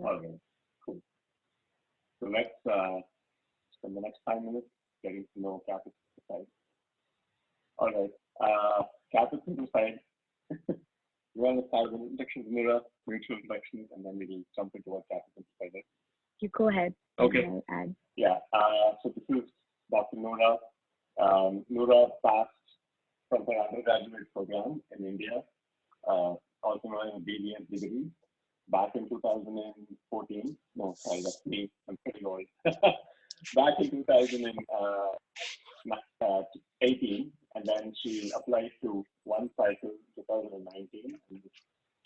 All right, cool. So let's spend the next 5 minutes getting to know Caapid Simplified. All right, Caapid Simplified. You want to start with introduction to Nourah, mutual introductions, and then we'll jump into what Caapid Simplified is. You go ahead. Okay. Yeah. So this is Dr. Nourah. Nourah passed from her undergraduate program in India, also known as DDS degree, back in 2014. No, sorry, that's me. I'm pretty old. Back in 2018, and then she applied to one cycle 2019, and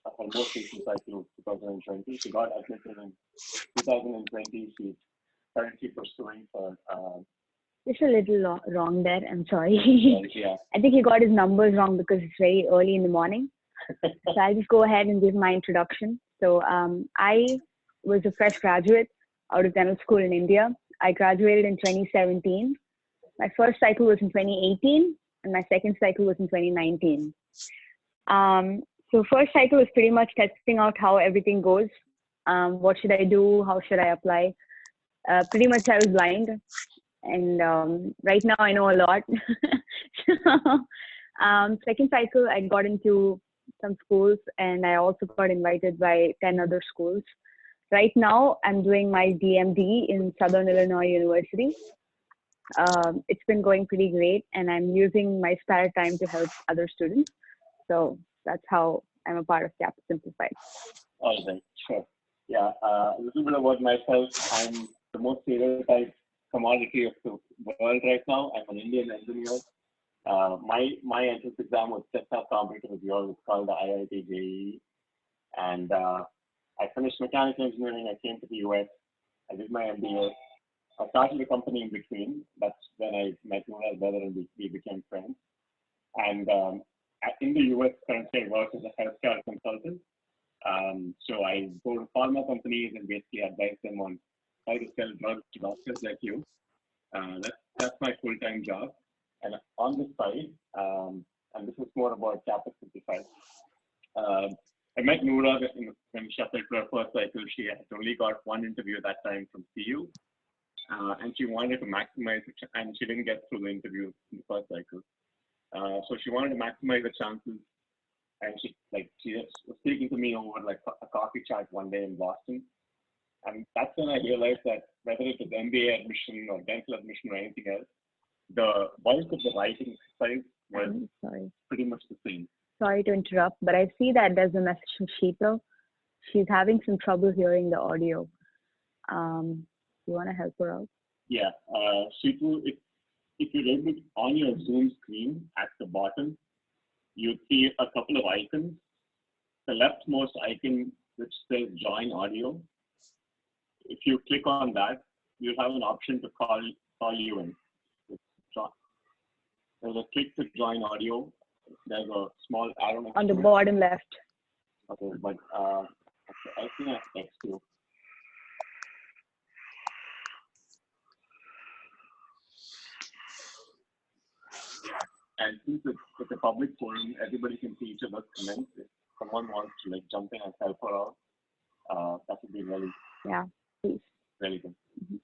her most recent cycle 2020. She got admitted in 2020. She's currently pursuing for. Just a little wrong there. I'm sorry. Yeah. I think he got his numbers wrong because it's very early in the morning. So I'll just go ahead and give my introduction. So I was a fresh graduate out of dental school in India. I graduated in 2017. My first cycle was in 2018, and my second cycle was in 2019. So first cycle was pretty much testing out how everything goes. What should I do? How should I apply? Pretty much I was blind. And right now I know a lot. Second cycle, I got into some schools, and I also got invited by 10 other schools. Right now, I'm doing my DMD in Southern Illinois University. It's been going pretty great, and I'm using my spare time to help other students. So that's how I'm a part of Caapid Simplified. All right, sure. Yeah, a little bit about myself. I'm the most stereotyped commodity of the world right now. I'm an Indian engineer. My entrance exam was just as competitive as yours. It's called the IIT JEE. And I finished mechanical engineering. I came to the US. I did my MBA. I started a company in between. That's when I met Nourah's brother, and we became friends. And in the US, currently I work as a healthcare consultant. So I go to pharma companies and basically advise them on how to sell drugs to doctors like you. That's my full-time job. And on the side, and this is more about Caapid Simplified. I met Nourah when she applied for her first cycle. She had only got one interview at that time from CU, and she wanted to maximize it, and she didn't get through the interview in the first cycle. So she wanted to maximize the chances, and she just was speaking to me over like a coffee chat one day in Boston. And that's when I realized that whether it was MBA admission or dental admission or anything else, the bulk of the writing exercise was pretty much the same. Sorry to interrupt, but I see that there's a message from Sheetal. She's having some trouble hearing the audio. You want to help her out? Yeah, Sheetal, if you're able to, on your Zoom screen at the bottom, you see a couple of icons. The leftmost icon, which says Join Audio. If you click on that, you'll have an option to call you in. There's a click to join audio. There's a small arrow on the bottom left. Okay, but I think I text you. And since it's a public forum, everybody can see each other's comments. If someone wants to like jump in and help her out, that would be really please. Really good. Mm-hmm.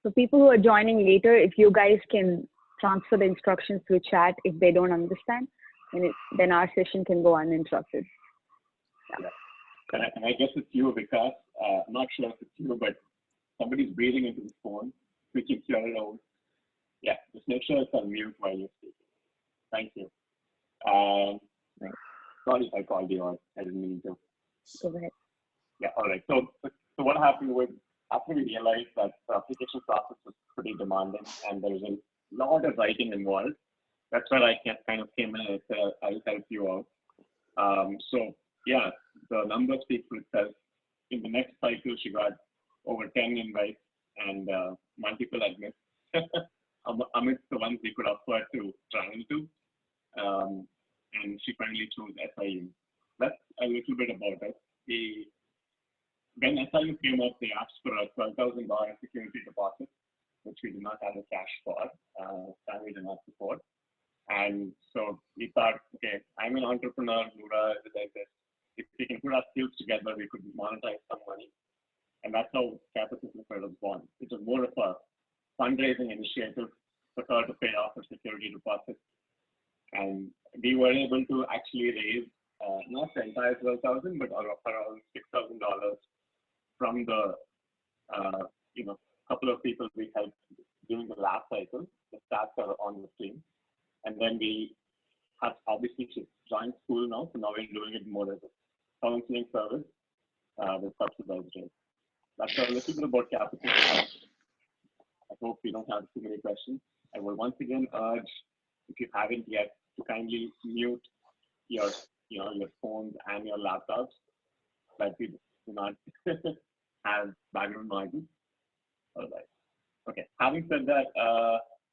So people who are joining later, if you guys can transfer the instructions through chat if they don't understand, then our session can go uninterrupted. Yeah. And I guess it's you because I'm not sure if it's you, but somebody's breathing into the phone, which is your own. Yeah, just make sure it's on mute while you're speaking. Thank you. Right. Sorry if I called you out. I didn't mean to. Go ahead. Yeah, all right. So what happened was, after we realized that the application process was pretty demanding and there was a lot of writing involved, that's where I kind of came in and said, I'll help you out. So yeah, the number speaks for itself. In the next cycle, she got over 10 invites and multiple admits amidst the ones we could afford to travel to. And she finally chose SIU. That's a little bit about us. When SIU came up, they asked for a $12,000 security deposit, which we did not have the cash for, family did not support. And so we thought, okay, I'm an entrepreneur, Nourah is a dentist. If we can put our skills together, we could monetize some money. And that's how Caapid Simplified was born. It was more of a fundraising initiative for her to pay off her security deposit. And we were able to actually raise not the entire 12,000, but around $6,000 from the couple of people we helped during the last cycle. The stats are on the screen. And then we have obviously joined school now, so now we're doing it more as a counseling service with subsidized rates. That's a little bit about Caapid. I hope we don't have too many questions. I will once again urge, if you haven't yet, to kindly mute your phones and your laptops, that we do not have background noises. All right. Okay. Having said that,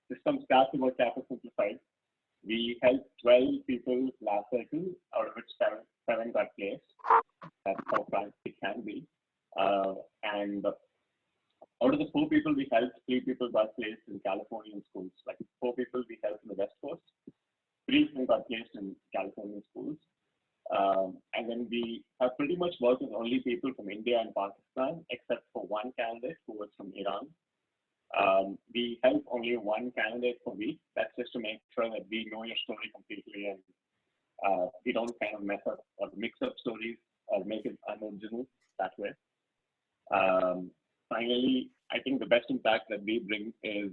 just some stats about Caapid Simplified. We helped 12 people last cycle, out of which seven got placed. That's how frank it can be. And out of the 4 people we helped, 3 people got placed in Californian schools. Like 4 people we helped in the West Coast, 3 people got placed in Californian schools. And then we have pretty much worked with only people from India and Pakistan, except for one candidate who was from Iran. We help only one candidate per week. That's just to make sure that we know your story completely and we don't kind of mess up or mix up stories or make it unoriginal that way. Finally, I think the best impact that we bring is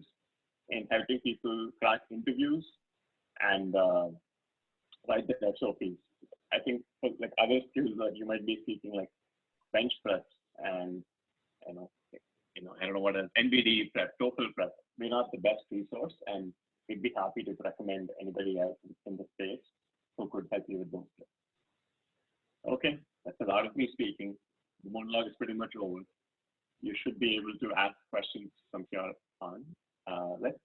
in helping people crack interviews and write the SOPs. I think for like other skills that you might be seeking, like bench press and I don't know what else, NBD prep, Toefl prep, we're not the best resource, and we'd be happy to recommend anybody else in the space who could help you with those skills. Okay, that's a lot of me speaking. The monologue is pretty much over. You should be able to ask questions from here on. Let's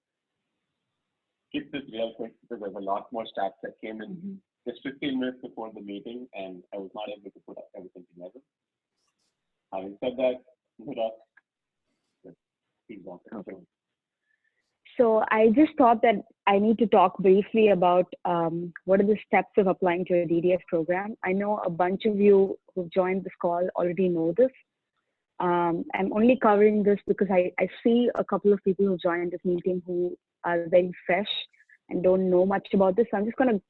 skip this real quick because there's a lot more stats that came in just 15 minutes before the meeting, and I was not able to put everything together. Having said that, Nourah, please walk us through. So I just thought that I need to talk briefly about what are the steps of applying to a DDS program. I know a bunch of you who've joined this call already know this. I'm only covering this because I see a couple of people who joined this meeting who are very fresh and don't know much about this. So I'm just going to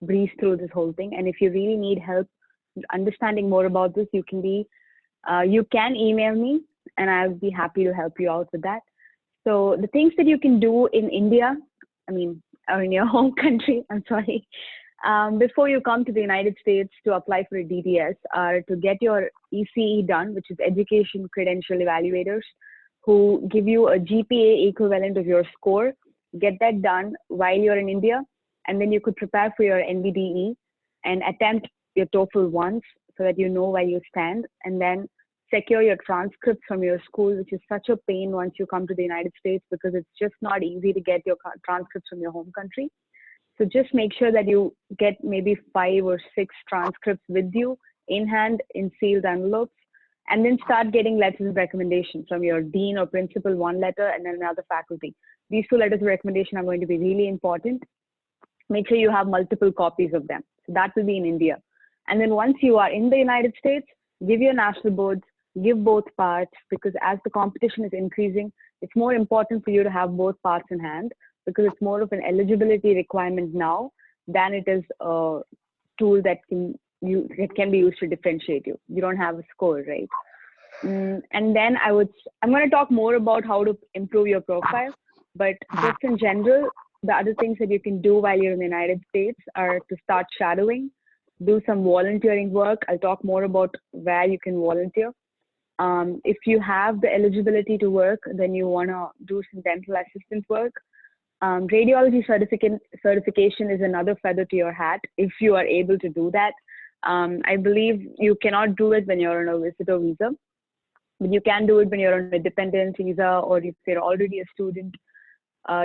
breeze through this whole thing. And if you really need help understanding more about this, you can email me and I'll be happy to help you out with that. So the things that you can do in India, or in your home country, I'm sorry, before you come to the United States to apply for a DDS are to get your ECE done, which is Education Credential Evaluators, who give you a GPA equivalent of your score. Get that done while you're in India, and then you could prepare for your NBDE and attempt your TOEFL once so that you know where you stand, and then secure your transcripts from your school, which is such a pain once you come to the United States because it's just not easy to get your transcripts from your home country. So just make sure that you get maybe 5 or 6 transcripts with you in hand in sealed envelopes, and then start getting letters of recommendation from your dean or principal, one letter, and then another faculty. These 2 letters of recommendation are going to be really important. Make sure you have multiple copies of them. So that will be in India. And then once you are in the United States, give your national boards, give both parts, because as the competition is increasing, it's more important for you to have both parts in hand, because it's more of an eligibility requirement now than it is a tool that can be used to differentiate you. You don't have a score, right? And then I'm going to talk more about how to improve your profile, but just in general, the other things that you can do while you're in the United States are to start shadowing, do some volunteering work. I'll talk more about where you can volunteer. If you have the eligibility to work, then you want to do some dental assistant work. Radiology certification is another feather to your hat if you are able to do that. I believe you cannot do it when you're on a visitor visa, but you can do it when you're on a dependent visa, or if you're already a student.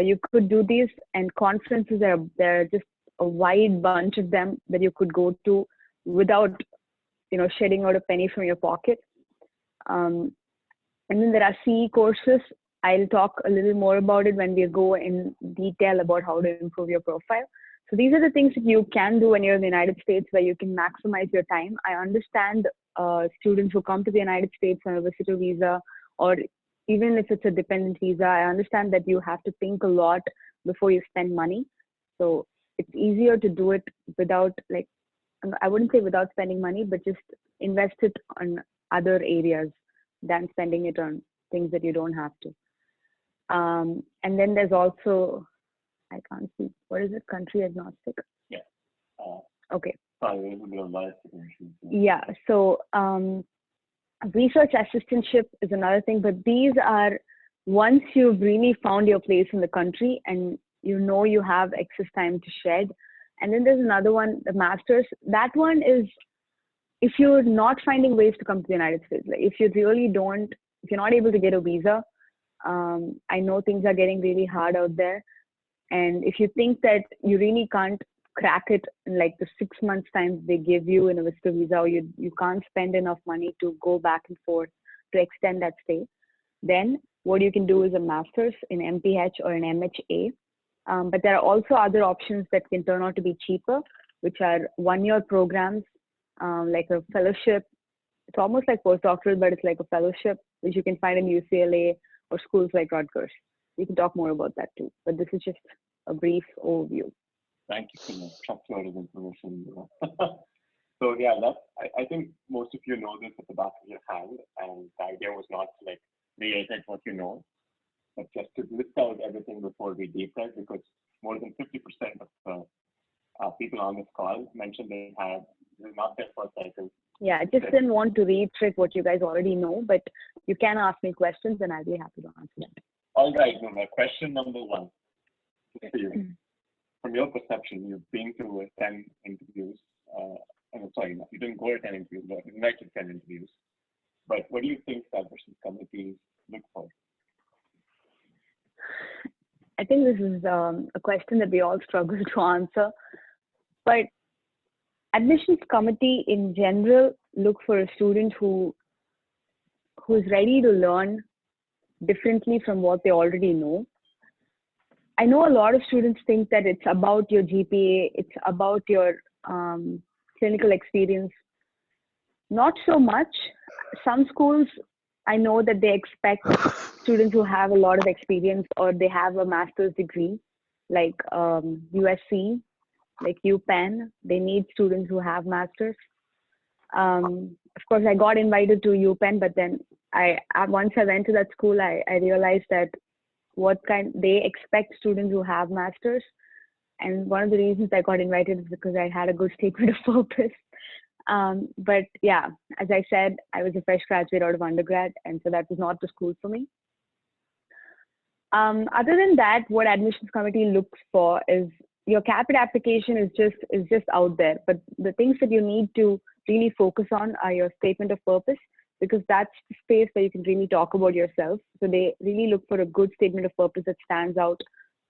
You could do these, and conferences, there are just a wide bunch of them that you could go to without shedding out a penny from your pocket. And then there are CE courses. I'll talk a little more about it when we go in detail about how to improve your profile. So these are the things that you can do when you're in the United States, where you can maximize your time. I understand students who come to the United States on a visitor visa, or even if it's a dependent visa, I understand that you have to think a lot before you spend money. So it's easier to do it without, like, I wouldn't say without spending money, but just invest it on other areas than spending it on things that you don't have to. And then there's also, I can't see, what is it? Country agnostic? Yeah. Okay. Sorry, a bit of bias definition. Yeah. So research assistantship is another thing, but these are once you've really found your place in the country and you know you have excess time to shed. And then there's another one, the master's. That one is if you're not finding ways to come to the United States, like if you really don't, if you're not able to get a visa, I know things are getting really hard out there. And if you think that you really can't crack it in like the 6 months time they give you in a visitor visa, or you can't spend enough money to go back and forth to extend that stay, then what you can do is a master's in MPH or an MHA. But there are also other options that can turn out to be cheaper, which are one-year programs, like a fellowship. It's almost like postdoctoral, but it's like a fellowship, which you can find in UCLA or schools like Rutgers. We can talk more about that too, but this is just a brief overview. Thank you for the trustworthy information. So yeah, I think most of you know this at the back of your hand, and the idea was not to like reiterate what you know, but just to list out everything before we deep dive, because more than 50% of the people on this call mentioned this is not their first cycle. Yeah, I just didn't want to reiterate what you guys already know, but you can ask me questions and I'll be happy to answer them. All right, Nourah, question number one for you. From your perception, you've been to 10 interviews. Sorry, you didn't go to 10 interviews, but invited to 10 interviews. But what do you think the admissions committees look for? I think this is a question that we all struggle to answer. But admissions committee in general look for a student who's ready to learn differently from what they already know. I know a lot of students think that it's about your GPA, it's about your clinical experience. Not so much. Some schools, I know that they expect students who have a lot of experience or they have a master's degree, like USC, like UPenn. They need students who have masters. Of course, I got invited to UPenn, but then once I went to that school, I realized that they expect students who have masters. And one of the reasons I got invited is because I had a good statement of purpose. But yeah, as I said, I was a fresh graduate out of undergrad, and so that was not the school for me. Other than that, what admissions committee looks for is your CAAPID application is just out there. But the things that you need to really focus on are your statement of purpose, because that's the space where you can really talk about yourself. So they really look for a good statement of purpose that stands out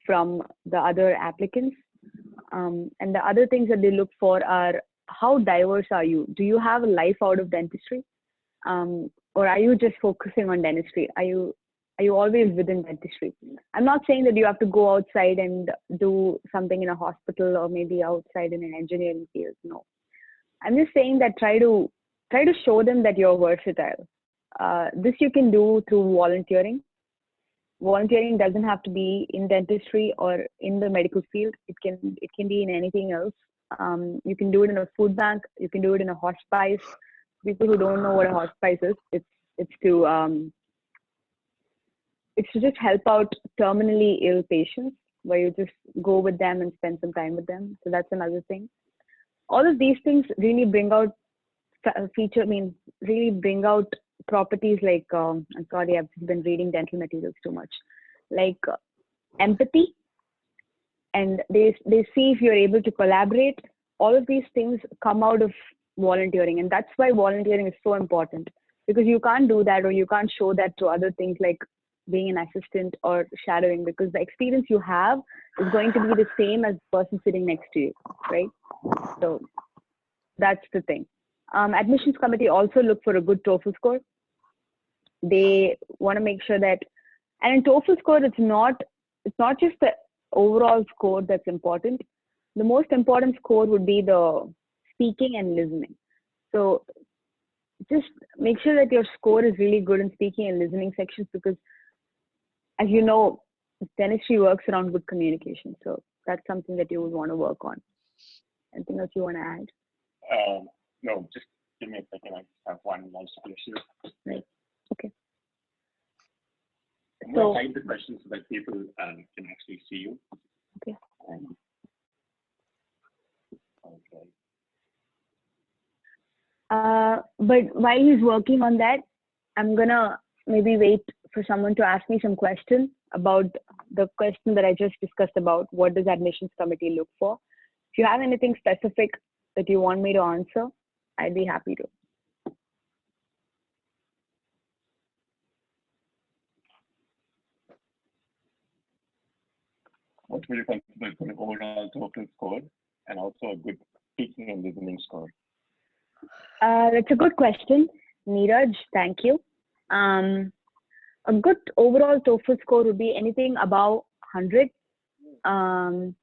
from the other applicants. And the other things that they look for are, how diverse are you? Do you have a life out of dentistry? Or are you just focusing on dentistry? Are you always within dentistry? I'm not saying that you have to go outside and do something in a hospital or maybe outside in an engineering field. No. I'm just saying that try to show them that you're versatile. This you can do through volunteering. Volunteering doesn't have to be in dentistry or in the medical field. It can be in anything else. You can do it in a food bank. You can do it in a hospice. People who don't know what a hospice is, it's to just help out terminally ill patients, where you just go with them and spend some time with them. So that's another thing. All of these things really bring out really bring out properties like, I'm sorry, I've been reading dental materials too much, like empathy, and they see if you're able to collaborate. All of these things come out of volunteering, and that's why volunteering is so important, because you can't do that or you can't show that to other things like being an assistant or shadowing, because the experience you have is going to be the same as the person sitting next to you, right? So that's the thing. Admissions committee also look for a good Toefl score. They want to make sure that, and in Toefl score, it's not just the overall score that's important. the most important score would be the speaking and listening. So just make sure that your score is really good in speaking and listening sections, because as you know, dentistry works around good communication. So that's something that you would want to work on. Anything else you want to add? No, just give me a second. I just have one last question. Right. Okay. I'm going to hide the questions so that people can actually see you. Okay. Okay. But while he's working on that, I'm gonna maybe wait for someone to ask me some questions about the question that I just discussed about what does admissions committee look for. If you have anything specific that you want me to answer, I'd be happy to. What would you consider a good overall total score and also a good speaking and listening score? That's a good question, Neeraj. Thank you. A good overall Toefl score would be anything above 100. And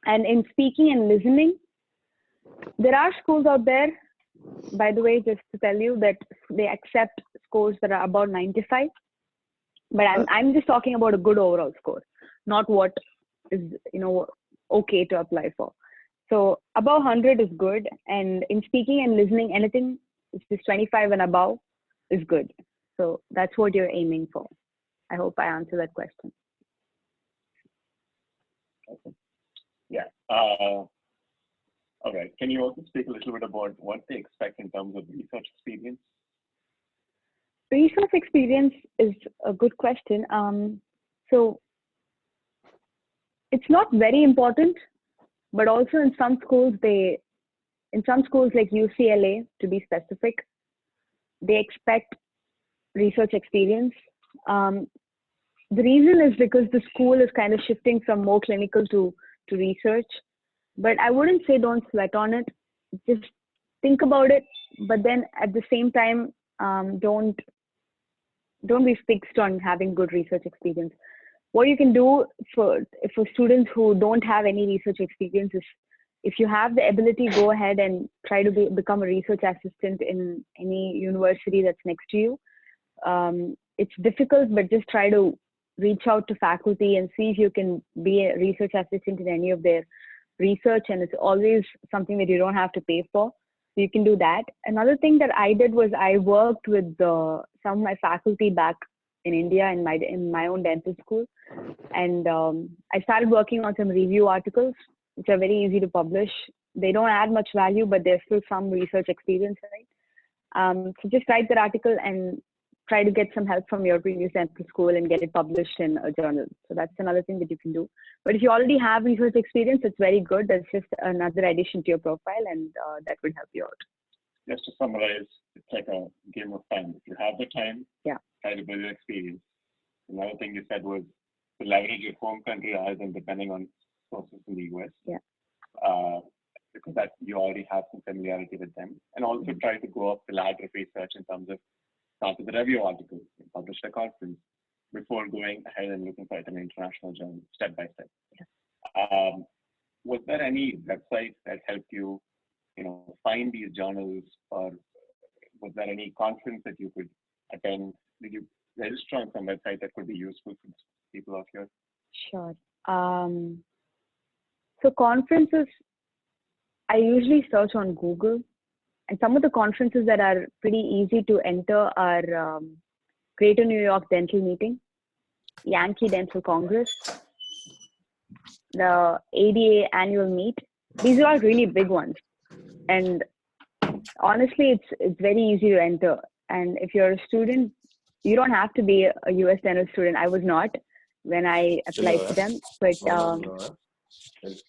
in speaking and listening, there are schools out there, by the way, just to tell you, that they accept scores that are about 95. But I'm just talking about a good overall score, not what is, okay to apply for. So above 100 is good, and in speaking and listening, anything which is 25 and above is good. So that's what you're aiming for. I hope I answered that question. Okay. Yeah. All right. Can you also speak a little bit about what they expect in terms of research experience? Research experience is a good question. So it's not very important, but also in some schools like UCLA, to be specific, they expect research experience. The reason is because the school is kind of shifting from more clinical to research. But I wouldn't say don't sweat on it. Just think about it, but then at the same time, don't be fixed on having good research experience. What you can do for students who don't have any research experience is, if you have the ability, go ahead and try to become a research assistant in any university that's next to you. It's difficult, but just try to reach out to faculty and see if you can be a research assistant in any of their research, and it's always something that you don't have to pay for. So you can do that. Another thing that I did was I worked with some of my faculty back in India in my own dental school, and I started working on some review articles, which are very easy to publish. They don't add much value, but there's still some research experience, right? So just write that article and try to get some help from your previous dental school and get it published in a journal. So that's another thing that you can do. But if you already have research experience, it's very good. That's just another addition to your profile, and that will help you out. Just to summarize, it's like a game of time. If you have the time, try to build your experience. Another thing you said was to leverage your home country rather than depending on sources in the US. Because that you already have some familiarity with them. And also try to go up the ladder of research in terms of start with the review articles, publish a conference before going ahead and looking for it in an international journal, step by step. Was there any website that helped you, find these journals, or was there any conference that you could attend? Did you register on some website that could be useful for people out here? Sure. So conferences, I usually search on Google. And some of the conferences that are pretty easy to enter are Greater New York Dental Meeting, Yankee Dental Congress, the ADA Annual Meet. These are all really big ones. And honestly, it's very easy to enter. And if you're a student, you don't have to be a US dental student. I was not when I applied for them. But just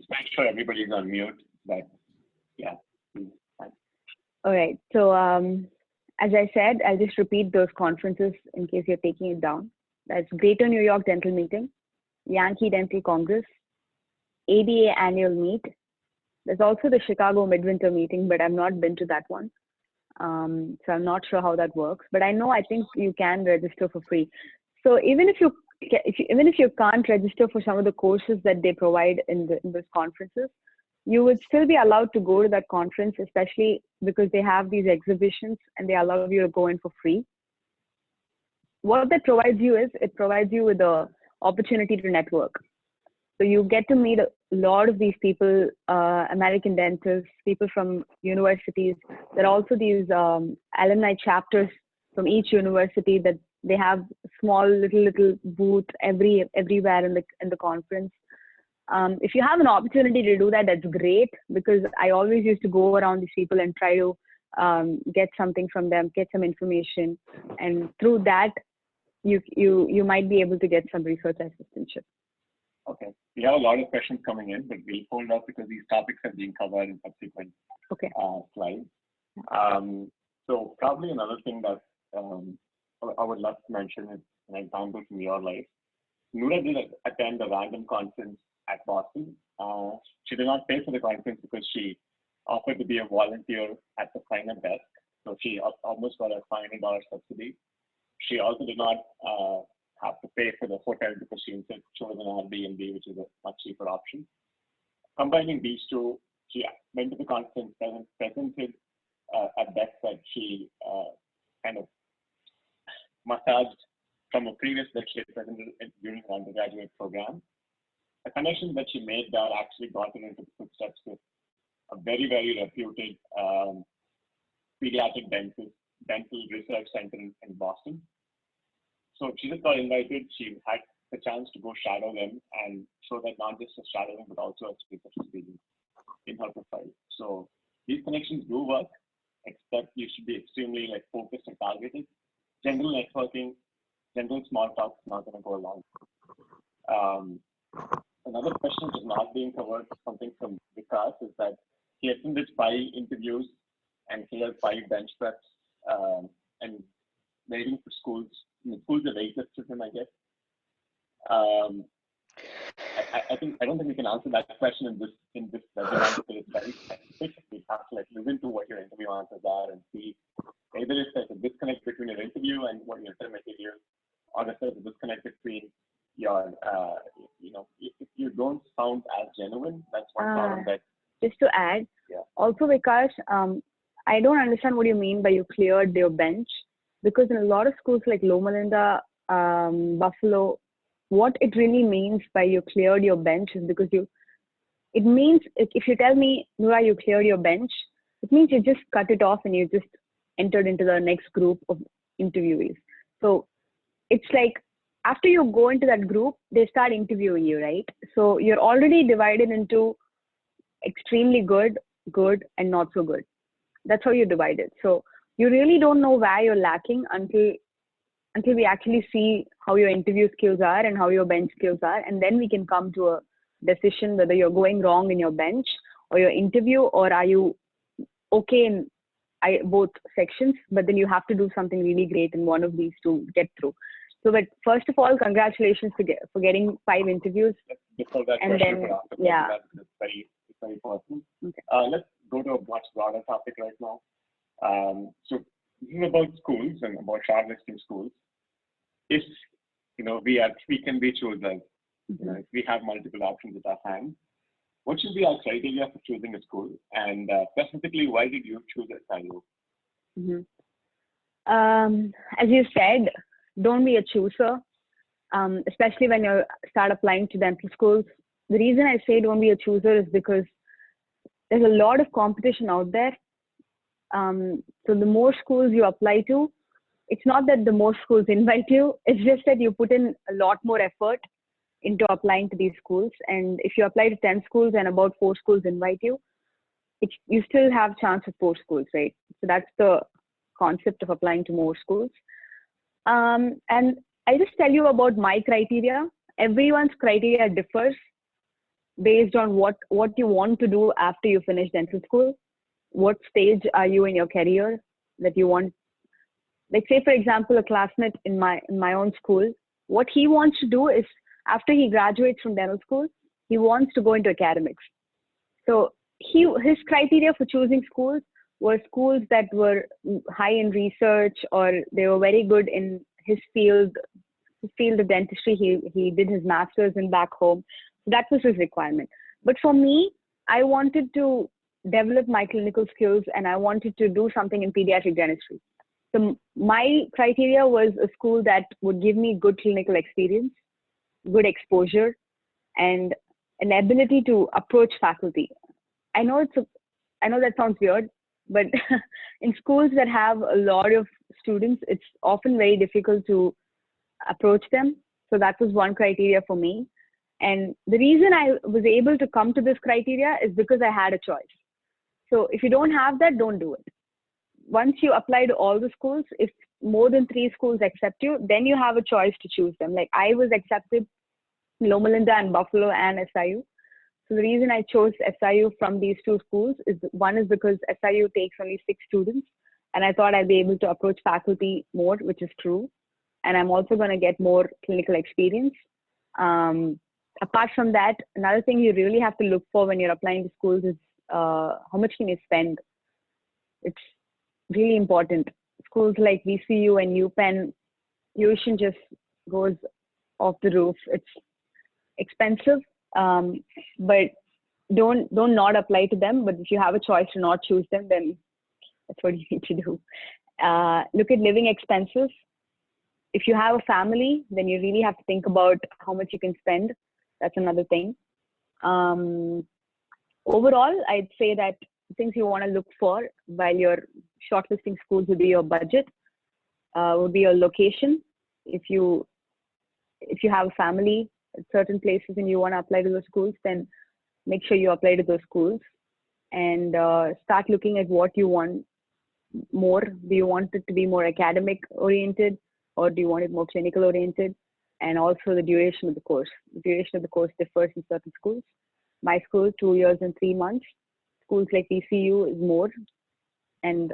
make sure everybody's on mute, but all right. So as I said, I'll just repeat those conferences in case you're taking it down. That's Greater New York Dental Meeting, Yankee Dental Congress, ADA Annual Meet. There's also the Chicago Midwinter Meeting, but I've not been to that one. So I'm not sure how that works, but I think you can register for free. So even if you can't register for some of the courses that they provide in those conferences, you would still be allowed to go to that conference, especially because they have these exhibitions and they allow you to go in for free. What that provides you is, it provides you with the opportunity to network. So you get to meet a lot of these people, American dentists, people from universities. There are also these alumni chapters from each university that they have small little booth everywhere in the conference. If you have an opportunity to do that, that's great, because I always used to go around these people and try to get something from them, get some information, and through that, you might be able to get some research assistantship. Okay, we have a lot of questions coming in, but we'll hold off because these topics are being covered in subsequent slides. So probably another thing that I would love to mention is an example from your life. Nourah did attend a random conference at Boston. She did not pay for the conference because she offered to be a volunteer at the sign-up desk. So she almost got a $500 subsidy. She also did not have to pay for the hotel because she instead chose an Airbnb, which is a much cheaper option. Combining these two, she went to the conference, presented a deck that she kind of massaged from a previous that she had presented during her undergraduate program. The connections that she made there actually got her into the footsteps with a very, very reputed pediatric dental research center in Boston. So she just got invited. She had the chance to go shadow them and show that not just a shadowing, but also a research experience in her profile. So these connections do work, except you should be extremely focused and targeted. General networking, general small talk is not going to go along. Another question which is not being covered, something from Vikas, is that he attended 5 interviews and he has 5 bench preps and waiting for schools. The schools are wait listed him, I guess. I don't think we can answer that question in this webinar because it's very specific. We have to listen to what your interview answers are and see either if there's a disconnect between your interview and what your interview material, or if there's a disconnect between your, if you don't sound as genuine, that's one problem that. Just to add, also Vikas, I don't understand what you mean by you cleared your bench, because in a lot of schools like Loma Linda, Buffalo, what it really means by you cleared your bench is because it means if you tell me, Nourah, you cleared your bench, it means you just cut it off and you just entered into the next group of interviewees. So it's like after you go into that group, they start interviewing you, right? So you're already divided into extremely good, and not so good. That's how you divide it. So you really don't know where you're lacking until we actually see how your interview skills are and how your bench skills are, and then we can come to a decision whether you're going wrong in your bench or your interview, or are you okay in both sections, but then you have to do something really great in one of these to get through. So, but first of all, congratulations for getting 5 interviews. Before that and question, then, it's very personal. Okay. Let's go to a much broader topic right now. So this is about schools and about shortlisting schools. If we can be choosers, if we have multiple options at our hand, what should be our criteria for choosing a school? And specifically, why did you choose SIU? As you said, don't be a chooser, especially when you start applying to dental schools. The reason I say don't be a chooser is because there's a lot of competition out there. So the more schools you apply to, it's not that the more schools invite you, it's just that you put in a lot more effort into applying to these schools. And if you apply to 10 schools and about 4 schools invite you, you still have chance of 4 schools, right? So that's the concept of applying to more schools. And I just tell you about my criteria. Everyone's criteria differs based on what you want to do after you finish dental school. What stage are you in your career that you want? Like say, for example, a classmate in my own school, what he wants to do is after he graduates from dental school, he wants to go into academics. So his criteria for choosing schools were schools that were high in research, or they were very good in his field, field of dentistry. He did his master's in back home. So that was his requirement. But for me, I wanted to develop my clinical skills and I wanted to do something in pediatric dentistry. So my criteria was a school that would give me good clinical experience, good exposure, and an ability to approach faculty. I know that sounds weird, but in schools that have a lot of students, it's often very difficult to approach them. So that was one criteria for me. And the reason I was able to come to this criteria is because I had a choice. So if you don't have that, don't do it. Once you apply to all the schools, if more than 3 schools accept you, then you have a choice to choose them. Like I was accepted in Loma Linda and Buffalo and SIU. So the reason I chose SIU from these 2 schools is, one is because SIU takes only 6 students, and I thought I'd be able to approach faculty more, which is true. And I'm also going to get more clinical experience. Apart from that, another thing you really have to look for when you're applying to schools is how much can you spend. It's really important. Schools like VCU and UPenn, tuition just goes off the roof. It's expensive, but don't not apply to them. But if you have a choice to not choose them, then that's what you need to do. Look at living expenses. If you have a family, then you really have to think about how much you can spend. That's another thing. Overall, I'd say that things you want to look for while you're shortlisting schools would be your budget, would be your location. If you have a family at certain places and you want to apply to those schools, then make sure you apply to those schools and start looking at what you want more. Do you want it to be more academic oriented, or do you want it more clinical oriented? And also the duration of the course. The duration of the course differs in certain schools. My school, 2 years and 3 months. Schools like VCU is more, and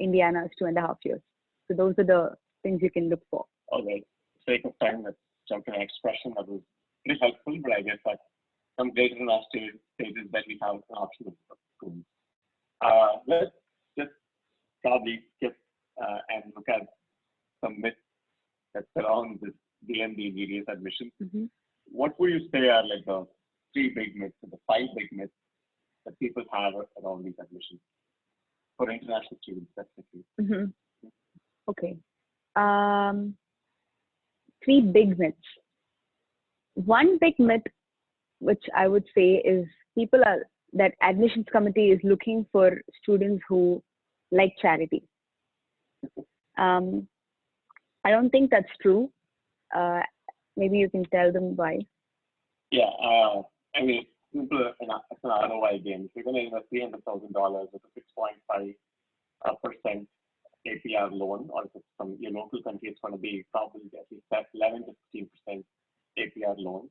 Indiana is 2.5 years. So those are the things you can look for. All right. Sake of time, let's jump to the next question. That was pretty helpful, but I guess that some greater than our stages that we have an option of schools. Let's just probably skip and look at some myths that surround this DMD and DDS admission. Mm-hmm. What would you say are like the 3 big myths or the 5 big myths that people have around these admissions for international students specifically? Mm-hmm. Okay. 3 big myths. One big myth, which I would say, is that admissions committee is looking for students who like charity. I don't think that's true. Maybe you can tell them why. Yeah, I mean, it's an ROI game. If you're going to invest $300,000 with a 6.5% APR loan, or if it's from your local country, it's going to be probably at least that 11 to 15% APR loan.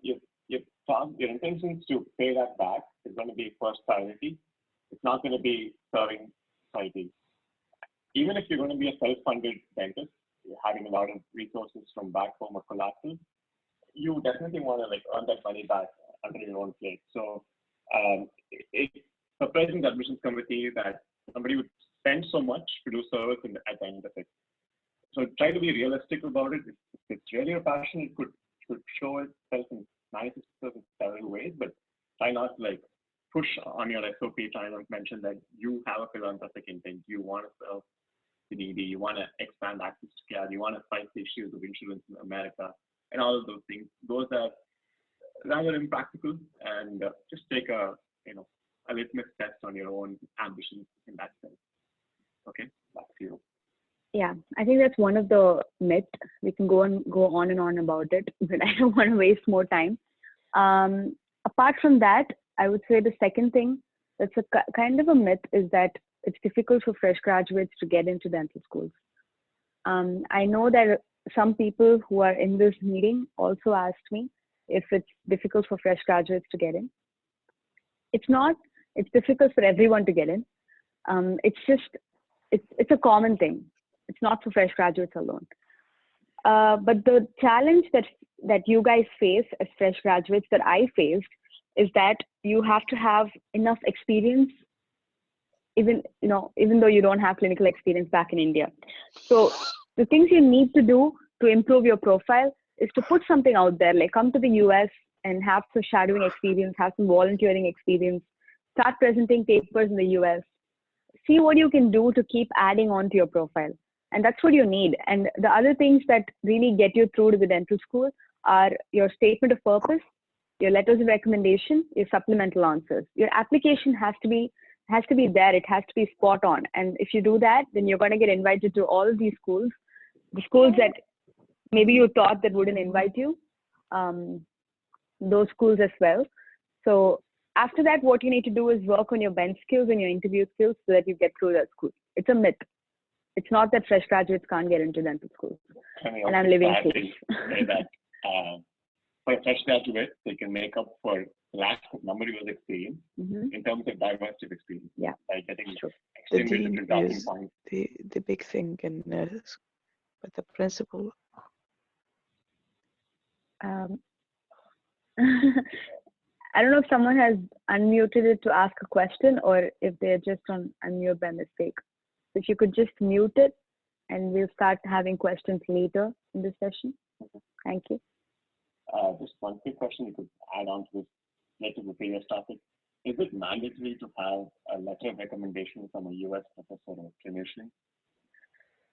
Your intentions to pay that back is going to be first priority. It's not going to be serving society. Even if you're going to be a self-funded dentist, you're having a lot of resources from back home or collateral, you definitely want to earn that money back under your own plate. So it's surprising the admissions committee that somebody would spend so much to do service at the end of it. So try to be realistic about it. If it's really your passion, it could show itself in manifest itself in several ways, but try not to push on your SOP, try not to mention that you have a philanthropic intent, you want to serve the needy, you want to expand access to care, you want to fight the issues of insurance in America, and all of those things. Those are rather impractical, and just take a litmus test on your own ambitions in that sense. Okay, back to you. Yeah, I think that's one of the myths. We can go on and on about it, but I don't want to waste more time. Apart from that, I would say the second thing that's a kind of a myth is that it's difficult for fresh graduates to get into dental schools. I know that some people who are in this meeting also asked me if it's difficult for fresh graduates to get in. It's not. It's difficult for everyone to get in. It's a common thing. It's not for fresh graduates alone. But the challenge that you guys face as fresh graduates, that I faced, is that you have to have enough experience, even though you don't have clinical experience back in India. So the things you need to do to improve your profile is to put something out there, like come to the US and have some shadowing experience, have some volunteering experience, start presenting papers in the US, see what you can do to keep adding on to your profile. And that's what you need. And the other things that really get you through to the dental school are your statement of purpose, your letters of recommendation, your supplemental answers. Your application has to be there. It has to be spot on. And if you do that, then you're going to get invited to all of these schools, the schools that maybe you thought that wouldn't invite you, those schools as well. So after that, what you need to do is work on your bench skills and your interview skills so that you get through that school. It's a myth. It's not that fresh graduates can't get into dental school. And I'm living proof. Say that for a fresh graduate, they can make up for lack of number of years experience in terms of diversity of experience. Yeah. Like I think the dean is the big thing in but the principal. I don't know if someone has unmuted it to ask a question or if they're just on unmute by mistake. If you could just mute it and we'll start having questions later in this session. Thank you. Just one quick question you could add on to this later to the previous topic. Is it mandatory to have a letter of recommendation from a US professor or clinician?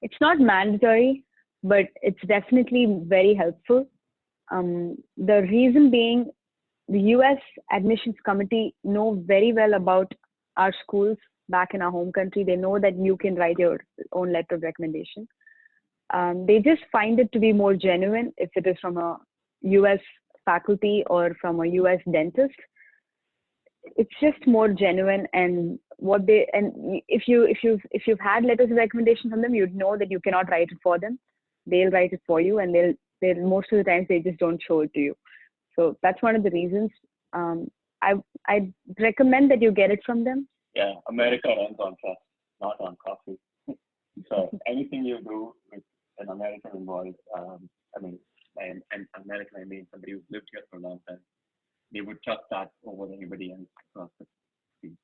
It's not mandatory, but it's definitely very helpful. The reason being, the US admissions committee know very well about our schools back in our home country. They know that you can write your own letter of recommendation. They just find it to be more genuine if it is from a US faculty or from a US dentist. It's just more genuine, and if you've had letters of recommendation from them, you'd know that you cannot write it for them. They'll write it for you, and they'll most of the times they just don't show it to you. So that's one of the reasons. I recommend that you get it from them. Yeah, America runs on trust, not on coffee. So anything you do with an American involved, and American, I mean somebody who's lived here for a long time, they would trust that over anybody else across the street.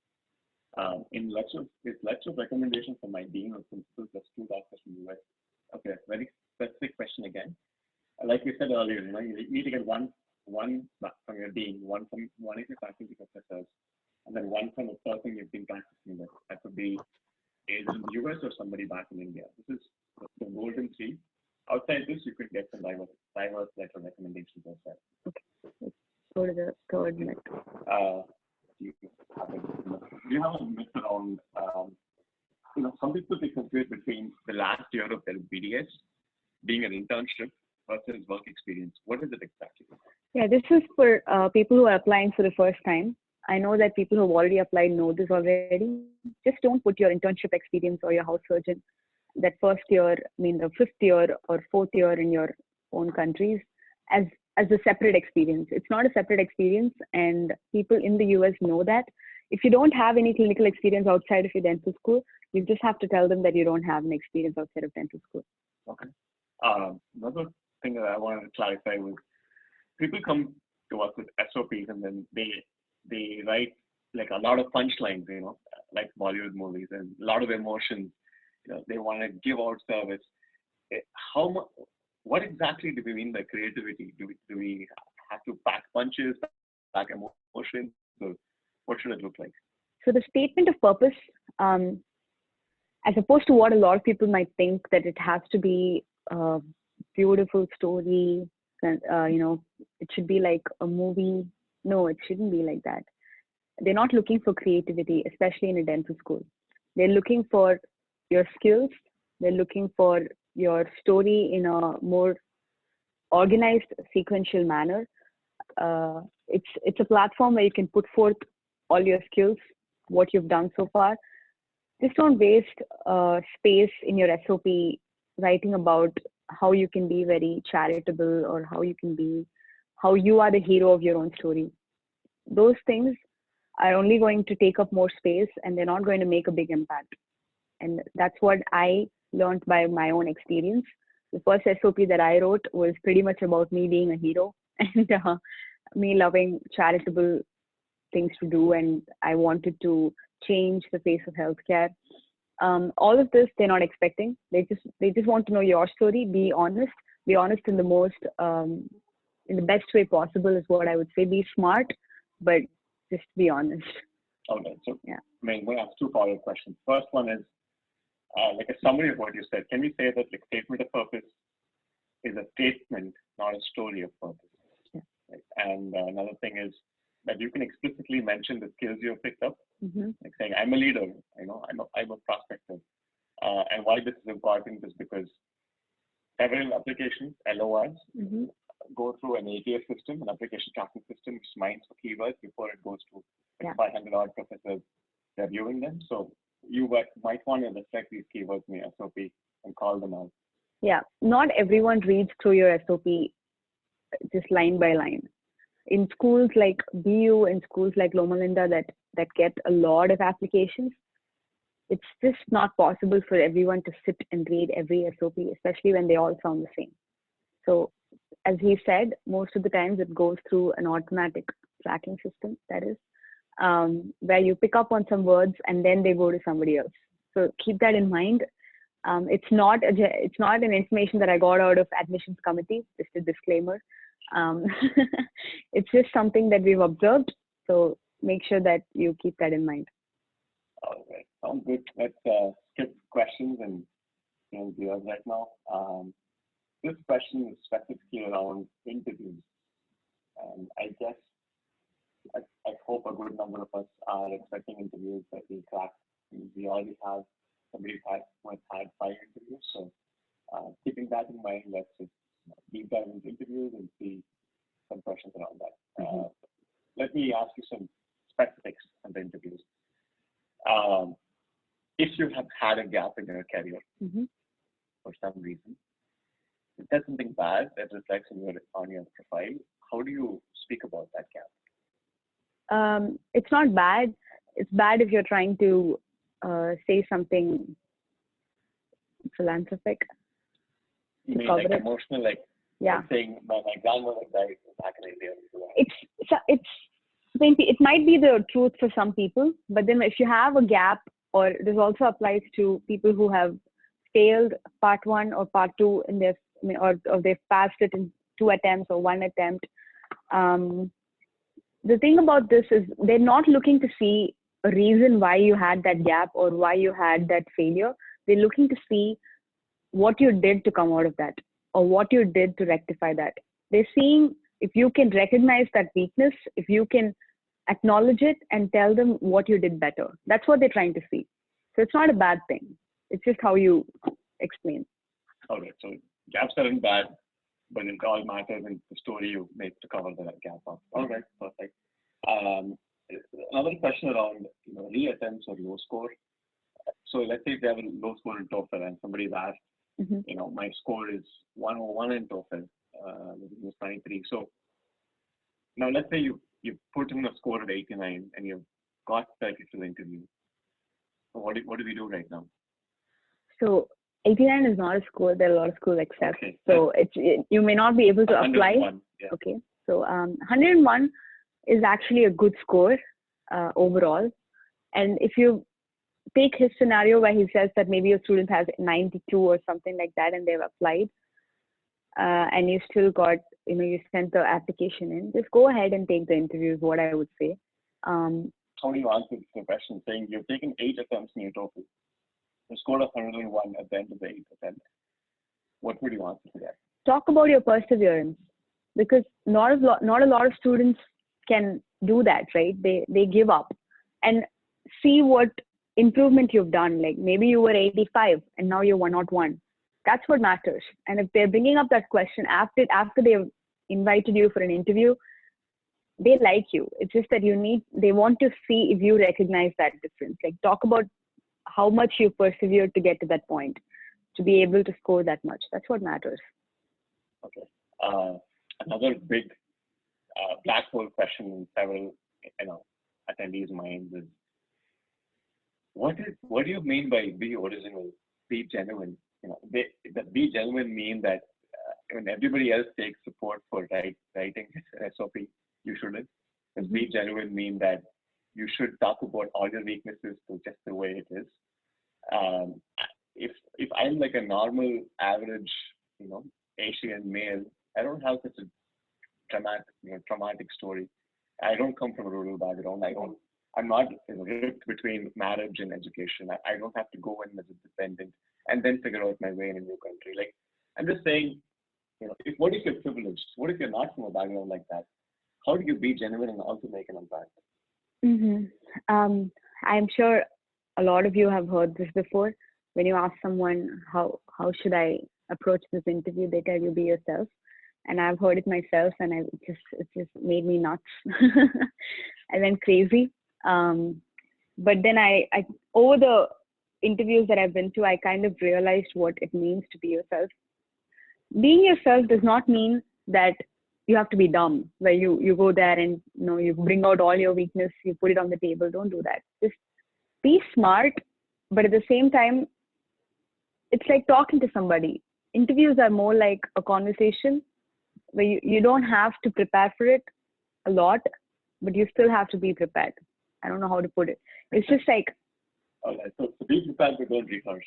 In letter of recommendation from my dean or principal, just 2 doctors from the US. Okay, very specific question again. Like you said earlier, you need to get one from your dean, one is your faculty professors, and then one from a person you've been practicing with. That could be either in the US or somebody back in India. This is the golden three. Outside this, you could get some diverse letter recommendations as well. Okay, let's go to the third myth. Do you have a myth around, some people they confuse between the last year of their DDS being an internship versus work experience. What is it exactly? Yeah, this is for people who are applying for the first time. I know that people who have already applied know this already. Just don't put your internship experience or your house surgeon, that first year, the 5th year or 4th year in your own countries as a separate experience. It's not a separate experience, and people in the US know that. If you don't have any clinical experience outside of your dental school, you just have to tell them that you don't have an experience outside of dental school. Okay. Another thing that I wanted to clarify was people come to us with SOPs and then they write like a lot of punchlines, like Bollywood movies, and a lot of emotions. They want to give out service. What exactly do we mean by creativity? Do we have to pack punches, pack emotions? So what should it look like? So the statement of purpose, as opposed to what a lot of people might think, that it has to be a beautiful story, it should be like a movie. No, it shouldn't be like that. They're not looking for creativity, especially in a dental school. They're looking for your skills. They're looking for your story in a more organized, sequential manner. It's a platform where you can put forth all your skills, what you've done so far. Just don't waste space in your SOP writing about how you can be very charitable or how you are the hero of your own story. Those things are only going to take up more space, and they're not going to make a big impact. And that's what I learned by my own experience. The first SOP that I wrote was pretty much about me being a hero and me loving charitable things to do, and I wanted to change the face of healthcare. All of this they're not expecting. They just want to know your story. Be honest in the most in the best way possible is what I would say. Be smart, but just be honest. Okay, so yeah. I mean, we have two follow-up questions. First one is like a summary of what you said. Can we say that like statement of purpose is a statement, not a story of purpose? Yeah. Right? And another thing is that you can explicitly mention the skills you have picked up, like saying, I'm a leader, I'm a prospector. And why this is important is because several applications, LORs, go through an ATS system, an application tracking system, which mines for keywords before it goes to 500 odd professors reviewing them. So you might want to reflect these keywords in your SOP and call them out. Yeah, not everyone reads through your SOP just line by line. In schools like BU, in schools like Loma Linda that get a lot of applications, it's just not possible for everyone to sit and read every SOP, especially when they all sound the same. So as he said, most of the times it goes through an automatic tracking system, that is, where you pick up on some words and then they go to somebody else. So keep that in mind. It's not an information that I got out of admissions committee, just a disclaimer. It's just something that we've observed. So make sure that you keep that in mind. All right, sounds good. Let's skip questions and viewers right now. This question is specifically around interviews. And I guess, I hope a good number of us are expecting interviews that we crack. We already have somebody who has had 5 interviews. So keeping that in mind, let's just deep dive into interviews and see some questions around that. Let me ask you some specifics on the interviews. If you have had a gap in your career for some reason, is that something bad that reflects on your profile? How do you speak about that gap? It's not bad. It's bad if you're trying to say something philanthropic. You mean like emotional, like saying my grandmother died back in India? It might be the truth for some people, but then if you have a gap, or this also applies to people who have failed part 1 or part 2 in their, or they've passed it in 2 attempts or 1 attempt. The thing about this is they're not looking to see a reason why you had that gap or why you had that failure. They're looking to see what you did to come out of that or what you did to rectify that. They're seeing if you can recognize that weakness, if you can acknowledge it and tell them what you did better. That's what they're trying to see. So it's not a bad thing. It's just how you explain. All right. So gaps aren't bad, but it all matters in the story you make to cover that gap up. All right. Perfect. Another question around reattempts or low score. So let's say if they have a low score in Toefl and somebody's asked, my score is 101 in Toefl, it was 93. So now let's say you put in a score of 89 and you've got selected to the interview. So what do we do right now? So 89 is not a score that a lot of schools accept. Okay. So you may not be able to apply. Yeah. Okay. So 101 is actually a good score overall. And if you take his scenario where he says that maybe a student has 92 or something like that and they've applied and you still got, you sent the application in, just go ahead and take the interview is what I would say. How do you answer the question saying you've taken 8 attempts in your Toefl? You scored of 101 at the end of the 8th attempt. What would you answer to that? Talk about your perseverance, because not a lot of students can do that, right? They give up, and see what improvement you've done. Like maybe you were 85 and now you're 101. That's what matters. And if they're bringing up that question after they've invited you for an interview, they like you. It's just that they want to see if you recognize that difference. Like talk about how much you persevered to get to that point, to be able to score that much. That's what matters. Okay. Another big black hole question in several attendees' minds is, what do you mean by be original, be genuine? Be genuine mean that when everybody else takes support for writing SOP, you shouldn't. Does be genuine mean that you should talk about all your weaknesses to just the way it is? Um, if I'm like a normal, average, Asian male, I don't have such a traumatic story. I don't come from a rural background. I'm not ripped between marriage and education. I don't have to go in as a dependent and then figure out my way in a new country. Like, I'm just saying, what if you're privileged? What if you're not from a background like that? How do you be genuine and also make an impact? I'm sure a lot of you have heard this before. When you ask someone, how should I approach this interview, they tell you be yourself. And I've heard it myself, and it just made me nuts. I went crazy. But then I over the interviews that I've been to, I kind of realized what it means to be yourself. Being yourself does not mean that you have to be dumb, where you go there and you bring out all your weakness, you put it on the table. Don't do that. Just be smart, but at the same time, it's like talking to somebody. Interviews are more like a conversation where you don't have to prepare for it a lot, but you still have to be prepared. I don't know how to put it. It's just like, okay, so be prepared, but don't rehearse.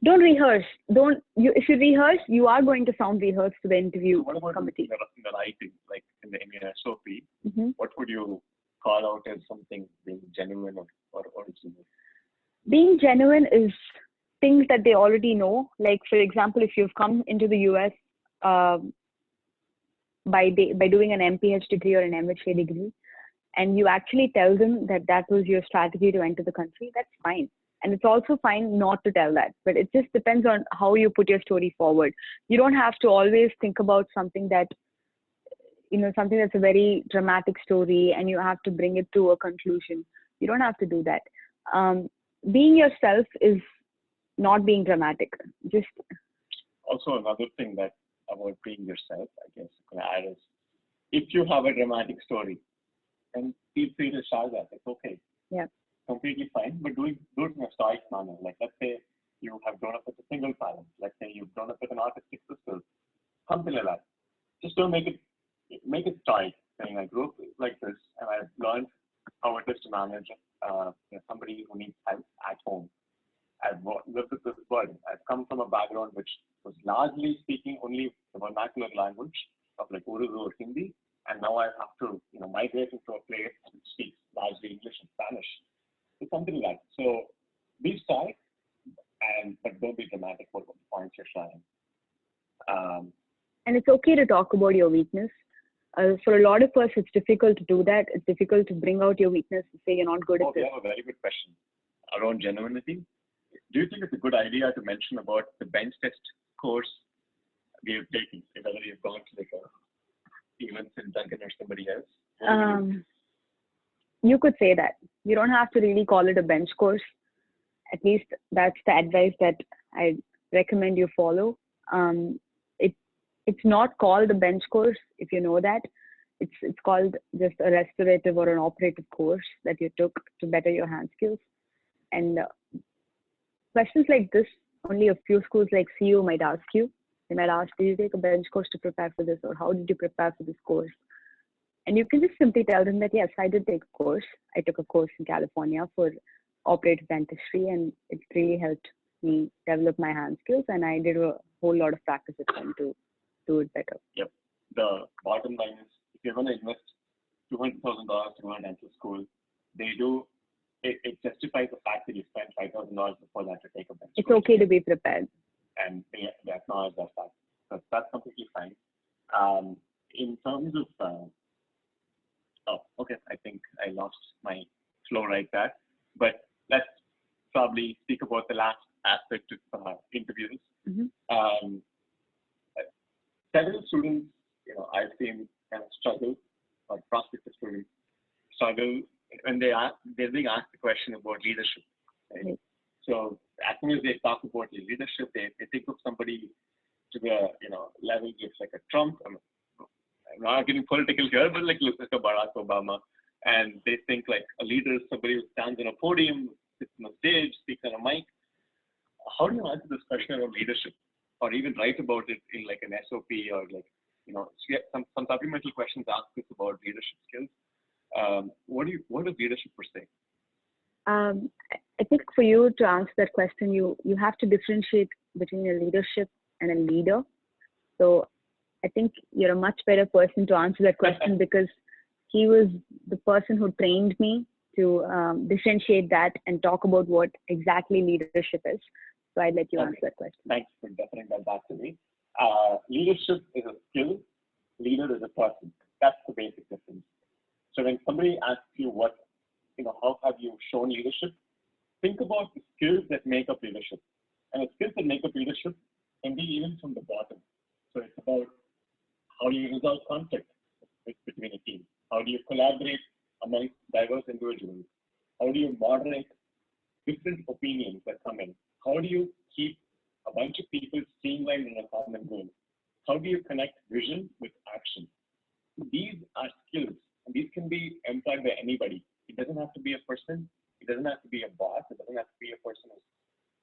Don't rehearse. If you rehearse, you are going to sound rehearsed to the interview committee. In the writing, like in your SOP, what would you call out as something being genuine or original? Being genuine is things that they already know. Like, for example, if you've come into the US by doing an MPH degree or an MHA degree, and you actually tell them that was your strategy to enter the country, that's fine. And it's also fine not to tell that, but it just depends on how you put your story forward. You don't have to always think about something that, something that's a very dramatic story and you have to bring it to a conclusion. You don't have to do that. Being yourself is not being dramatic. Just also another thing that about being yourself, I guess I can add is, if you have a dramatic story, then feel free to share that. It's okay. Yeah. Completely fine, but do it in a stoic manner. Like, let's say you have grown up with a single parent. Let's say you've grown up with an autistic sister. Something like that. Just don't make it stoic. Saying I grew up like this, and I've learned how it is to manage somebody who needs help at home. I've lived with this burden. I've come from a background which was largely speaking only the vernacular language of like Urdu or Hindi, and now I have to migrate into a place which speaks largely English and Spanish. It's something like that. So be stoic, but don't be dramatic for the points you're sharing. And it's okay to talk about your weakness. For a lot of us, it's difficult to do that. It's difficult to bring out your weakness and say you're not good at this. We have a very good question around genuinity. Do you think it's a good idea to mention about the bench test course we have taken, whether you've gone to like events in Duncan or somebody else? You could say that. You don't have to really call it a bench course. At least that's the advice that I recommend you follow. It's not called a bench course, if you know that. It's called just a restorative or an operative course that you took to better your hand skills. And questions like this, only a few schools like CU might ask you. They might ask, did you take a bench course to prepare for this, or how did you prepare for this course? And you can just simply tell them that, yes, I did take a course. I took a course in California for operative dentistry, and it really helped me develop my hand skills. And I did a whole lot of practice at home to do it better. Yep. The bottom line is, if you're going to invest $200,000 to a dental school, it justifies the fact that you spent $5,000 before that to take a bench. It's okay to be prepared. And they acknowledge that fact. So that's completely fine. In terms of okay, I think I lost my flow right there. But let's probably speak about the last aspect of interviews. Several students, I've seen kind of struggle, or prospective students struggle when they're being asked the question about leadership. Right? So as soon as they talk about leadership, they think of somebody to the level just like a Trump. I'm not getting political here, but like look like a Barack Obama, and they think like a leader is somebody who stands on a podium, sits on a stage, speaks on a mic. How do you answer this question about leadership, or even write about it in like an SOP, or like some supplemental questions ask us about leadership skills? What is leadership per se? I think for you to answer that question, you have to differentiate between a leadership and a leader. So I think you're a much better person to answer that question because he was the person who trained me to differentiate that and talk about what exactly leadership is. So I'd let you answer that question. Thanks for deferring that back to me. Leadership is a skill. Leader is a person. That's the basic difference. So when somebody asks you how have you shown leadership, think about the skills that make up leadership. And the skills that make up leadership can be even from the bottom. So it's about how do you resolve conflict between a team? How do you collaborate among diverse individuals? How do you moderate different opinions that come in? How do you keep a bunch of people streamlined in a common goal? How do you connect vision with action? These are skills, and these can be employed by anybody. It doesn't have to be a person. It doesn't have to be a boss. It doesn't have to be a person who's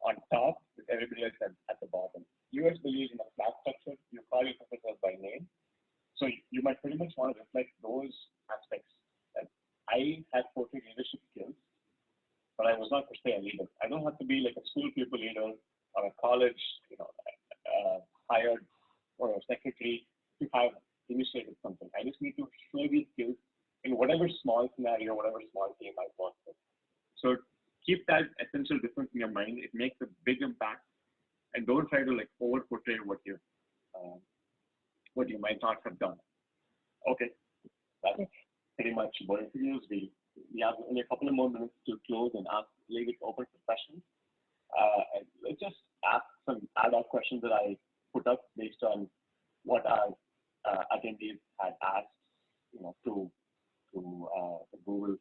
on top with everybody else at the bottom. US believes in a flat structure. You call your professors by name. So you might pretty much want to reflect those aspects. That I had portrayed leadership skills, but I was not per se a leader. I don't have to be like a school pupil leader or a college, hired or a secretary to have initiated something. I just need to show these skills in whatever small scenario, whatever small team I work with. So keep that essential difference in your mind. It makes a big impact, and don't try to over portray what you might not have done. Okay, that's pretty much what it is. We have only a couple of more minutes to close and leave it open for questions. And let's just ask some add-on questions that I put up based on what our attendees had asked, to the Google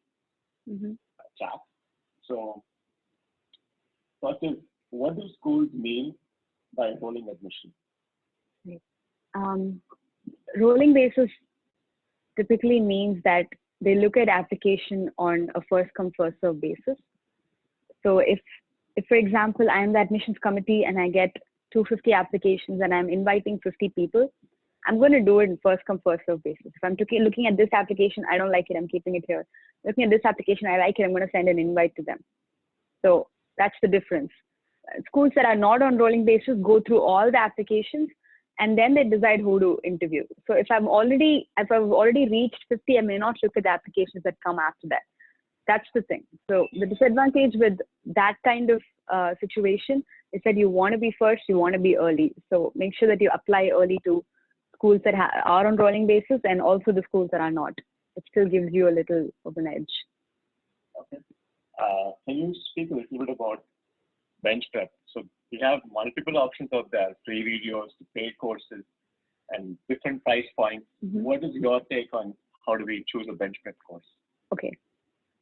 chat. So first is, what do schools mean by rolling admission? Rolling basis typically means that they look at application on a first come first serve basis. So if for example, I am the admissions committee and I get 250 applications and I'm inviting 50 people, I'm going to do it in first come first serve basis. If I'm looking at this application, I don't like it, I'm keeping it here. Looking at this application, I like it, I'm going to send an invite to them. So that's the difference. Schools that are not on rolling basis go through all the applications and then they decide who to interview. So if I've already reached 50, I may not look at the applications that come after that. That's the thing. So the disadvantage with that kind of situation is that you want to be first, you want to be early. So make sure that you apply early to schools that are on rolling basis and also the schools that are not. It still gives you a little of an edge. Okay. Can you speak a little bit about bench prep? So we have multiple options out there, free videos, paid courses, and different price points. What is your take on how do we choose a bench prep course? Okay.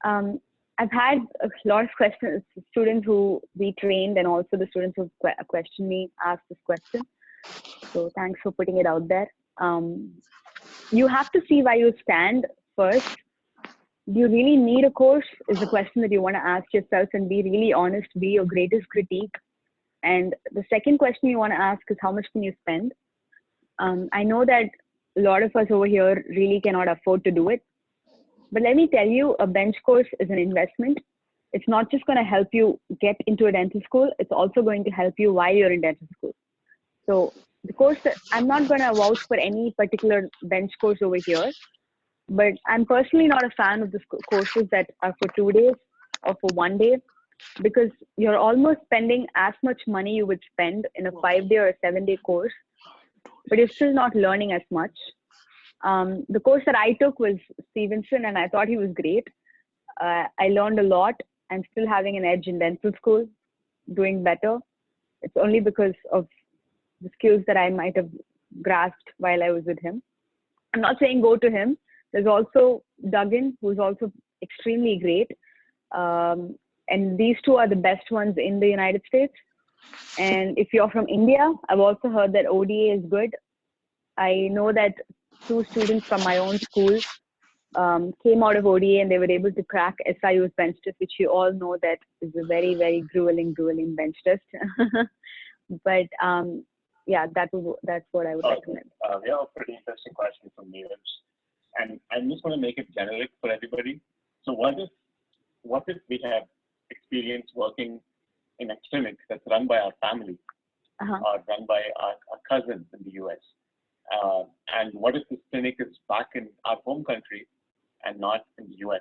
I've had a lot of questions, students who we trained and also the students who questioned me asked this question. So thanks for putting it out there. You have to see where you stand first. Do you really need a course is the question that you want to ask yourself, and be really honest, be your greatest critique. And the second question you want to ask is, how much can you spend? I know that a lot of us over here really cannot afford to do it. But let me tell you, a bench course is an investment. It's not just going to help you get into a dental school. It's also going to help you while you're in dental school. So the course, I'm not going to vouch for any particular bench course over here, but I'm personally not a fan of the courses that are for 2 days or for 1 day, because you're almost spending as much money you would spend in a 5-day or a 7-day course, but you're still not learning as much. The course that I took was Stevenson, and I thought he was great. I learned a lot. I'm still having an edge in dental school, doing better. It's only because of the skills that I might have grasped while I was with him. I'm not saying go to him. There's also Duggan, who's also extremely great. And these two are the best ones in the United States. And if you're from India, I've also heard that ODA is good. I know that 2 students from my own school came out of ODA and they were able to crack SIU's bench test, which you all know that is a very, very grueling bench test. But yeah, that's what I would recommend. We have a pretty interesting question from Neeraj, and I'm just going to make it generic for everybody. So what if we have experience working in a clinic that's run by our family or run by our cousins in the US. And what if this clinic is back in our home country and not in the US?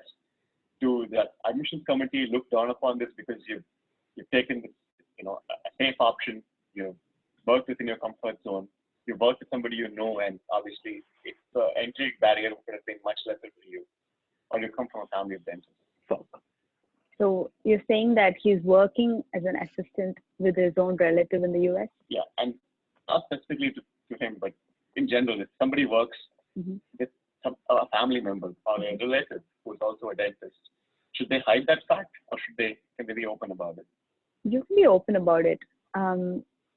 Do the admissions committee look down upon this because you've taken this, a safe option, you've worked within your comfort zone, you've worked with somebody you know, and obviously the entry barrier would have been much lesser for you, or you come from a family of dentists? So you're saying that he's working as an assistant with his own relative in the US? Yeah, and not specifically to him, but in general, if somebody works with a family member or a relative who's also a dentist, should they hide that fact, or can they be open about it? You can be open about it.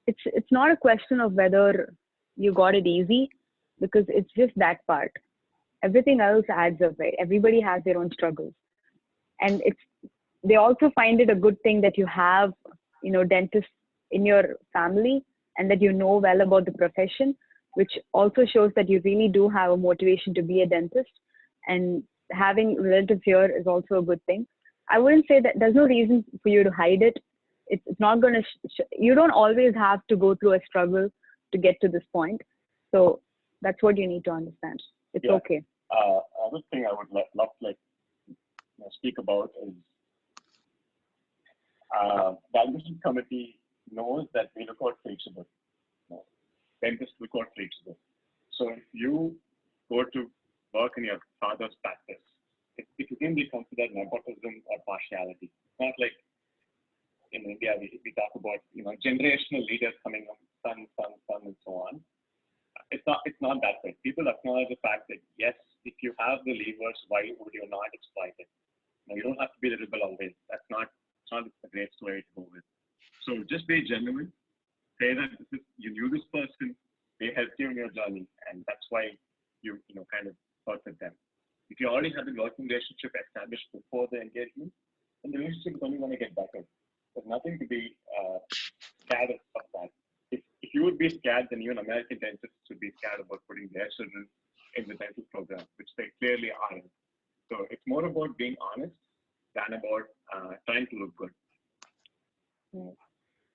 It's not a question of whether you got it easy, because it's just that part. Everything else adds up, right? Everybody has their own struggles, and they also find it a good thing that you have, dentists in your family and that you know well about the profession, which also shows that you really do have a motivation to be a dentist. And having relatives here is also a good thing. I wouldn't say that there's no reason for you to hide it. It's not going to, you don't always have to go through a struggle to get to this point. So that's what you need to understand. It's okay. Another thing I would love to speak about is the admissions committee knows that we look out for each other. Dentists look out for each other. So if you go to work in your father's practice, it can be considered nepotism or partiality. It's not like in India we talk about generational leaders coming up, son, and so on. It's not that way. People acknowledge the fact that yes, if you have the levers, why would you not exploit it? You don't have to be the rebel always. It's not a great story to go with. So just be genuine. Say that you knew this person, they helped you in your journey, and that's why you kind of worked with them. If you already have a working relationship established before the engagement, then the relationship is only going to get better. There's nothing to be scared of that. If you would be scared, then even American dentists would be scared about putting their children in the dental program, which they clearly aren't. So it's more about being honest than about trying to look good. Right.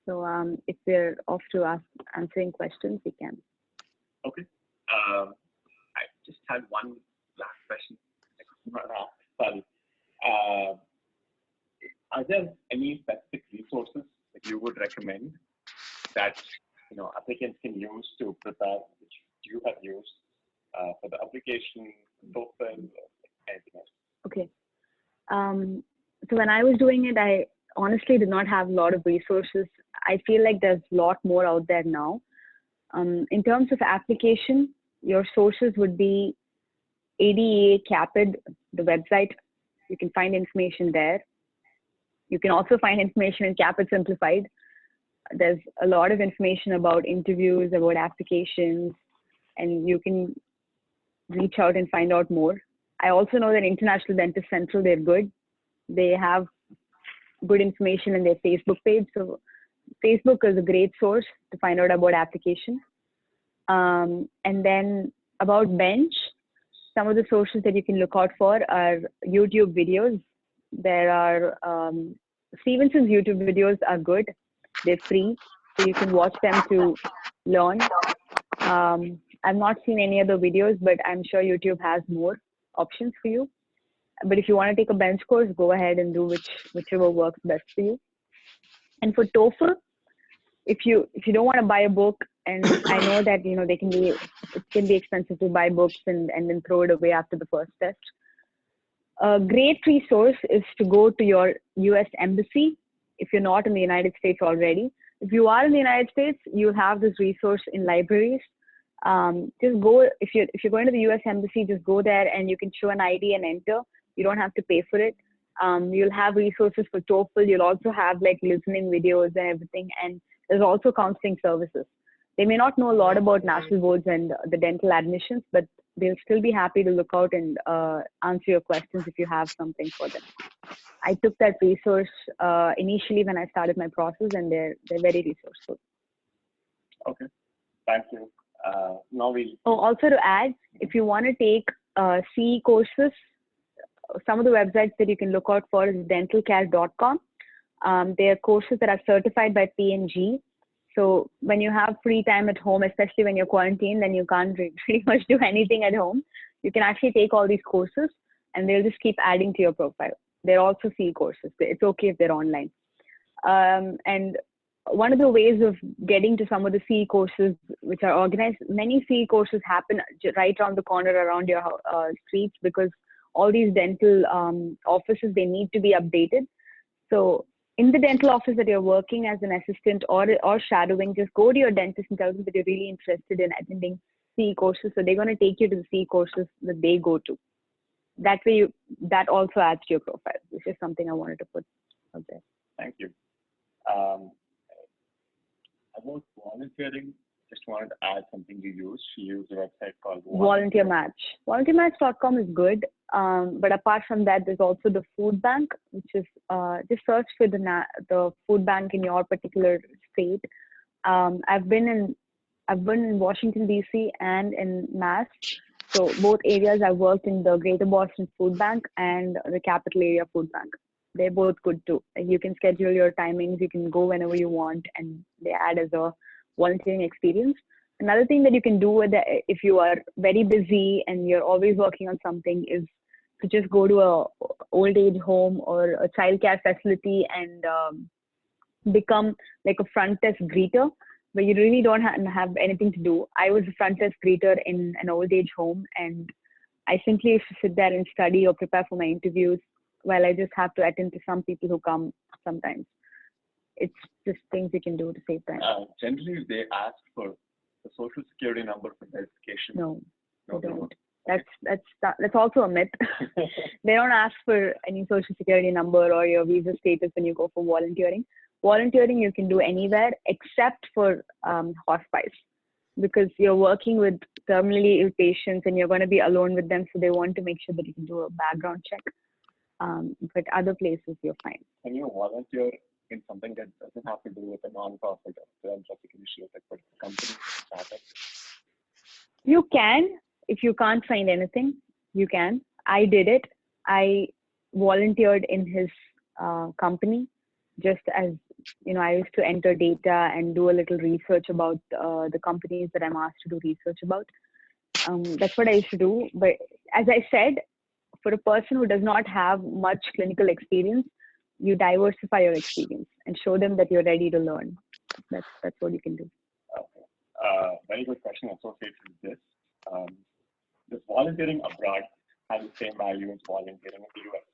So if we're off to answering questions, we can. Okay. I just had one last question. Sorry. Are there any specific resources that you would recommend that applicants can use to prepare, which you have used for the application, Toefl, anything else? Okay. So when I was doing it, I honestly did not have a lot of resources. I feel like there's a lot more out there now. In terms of application, your sources would be ADEA-CAAPID, the website. You can find information there. You can also find information in Caapid Simplified. There's a lot of information about interviews, about applications, and you can reach out and find out more. I also know that International Dentist Central, they're good. They have good information in their Facebook page. So Facebook is a great source to find out about application. And then about Bench, some of the sources that you can look out for are YouTube videos. There are Stevenson's YouTube videos are good. They're free, so you can watch them to learn. I've not seen any other videos, but I'm sure YouTube has more options for you. But if you want to take a bench course, go ahead and do whichever works best for you. And for Toefl, if you don't want to buy a book, and I know that it can be expensive to buy books and then throw it away after the first test. A great resource is to go to your US embassy if you're not in the United States already. If you are in the United States, you'll have this resource in libraries. Just go, if you're going to the US embassy, just go there and you can show an ID and enter. You don't have to pay for it. You'll have resources for Toefl. You'll also have like listening videos and everything. And there's also counseling services. They may not know a lot about national boards and the dental admissions, but they'll still be happy to look out and answer your questions if you have something for them. I took that resource initially when I started my process, and they're very resourceful. Okay, thank you. Now also to add, if you want to take CE courses, some of the websites that you can look out for is dentalcare.com. They are courses that are certified by P&G. So when you have free time at home, especially when you're quarantined, then you can't pretty much do anything at home. You can actually take all these courses and they'll just keep adding to your profile. They're also CE courses. It's okay if they're online. And one of the ways of getting to some of the CE courses which are organized, many CE courses happen right around the corner around your streets, because all these dental offices, they need to be updated. So in the dental office that you're working as an assistant or shadowing, just go to your dentist and tell them that you're really interested in attending CE courses. So they're going to take you to the CE courses that they go to. That way, that also adds to your profile. This is something I wanted to put out there. Thank you. About volunteering, just wanted to add something you use. She used a website called Volunteer Match. VolunteerMatch.com is good, but apart from that, there's also the food bank, which is just search for the food bank in your particular state. I've been in Washington D.C. and in Mass, so both areas I've worked in the Greater Boston Food Bank and the Capital Area Food Bank. They're both good too. You can schedule your timings, you can go whenever you want, and they add as a volunteering experience. Another thing that you can do if you are very busy and you're always working on something is to just go to a old age home or a child care facility and become like a front desk greeter, where you really don't have anything to do. I was a front desk greeter in an old age home, and I simply used to sit there and study or prepare for my interviews while I just have to attend to some people who come sometimes. It's just things you can do to save time. Generally, they ask for the social security number for verification. No, they don't. That's also a myth. They don't ask for any social security number or your visa status when you go for volunteering. Volunteering you can do anywhere except for hospice, because you're working with terminally ill patients and you're going to be alone with them, so they want to make sure that you can do a background check. But other places you're fine. Can you volunteer in something that doesn't have to do with a non-profit or philanthropic initiative, but a company, startup? You can. If you can't find anything, you can. I did it. I volunteered in his company, just as, you know, I used to enter data and do a little research about the companies that I'm asked to do research about. That's what I used to do. But as I said, for a person who does not have much clinical experience, you diversify your experience and show them that you're ready to learn. That's what you can do. Okay. Very good question associated with this. Does volunteering abroad have the same value as volunteering in the US?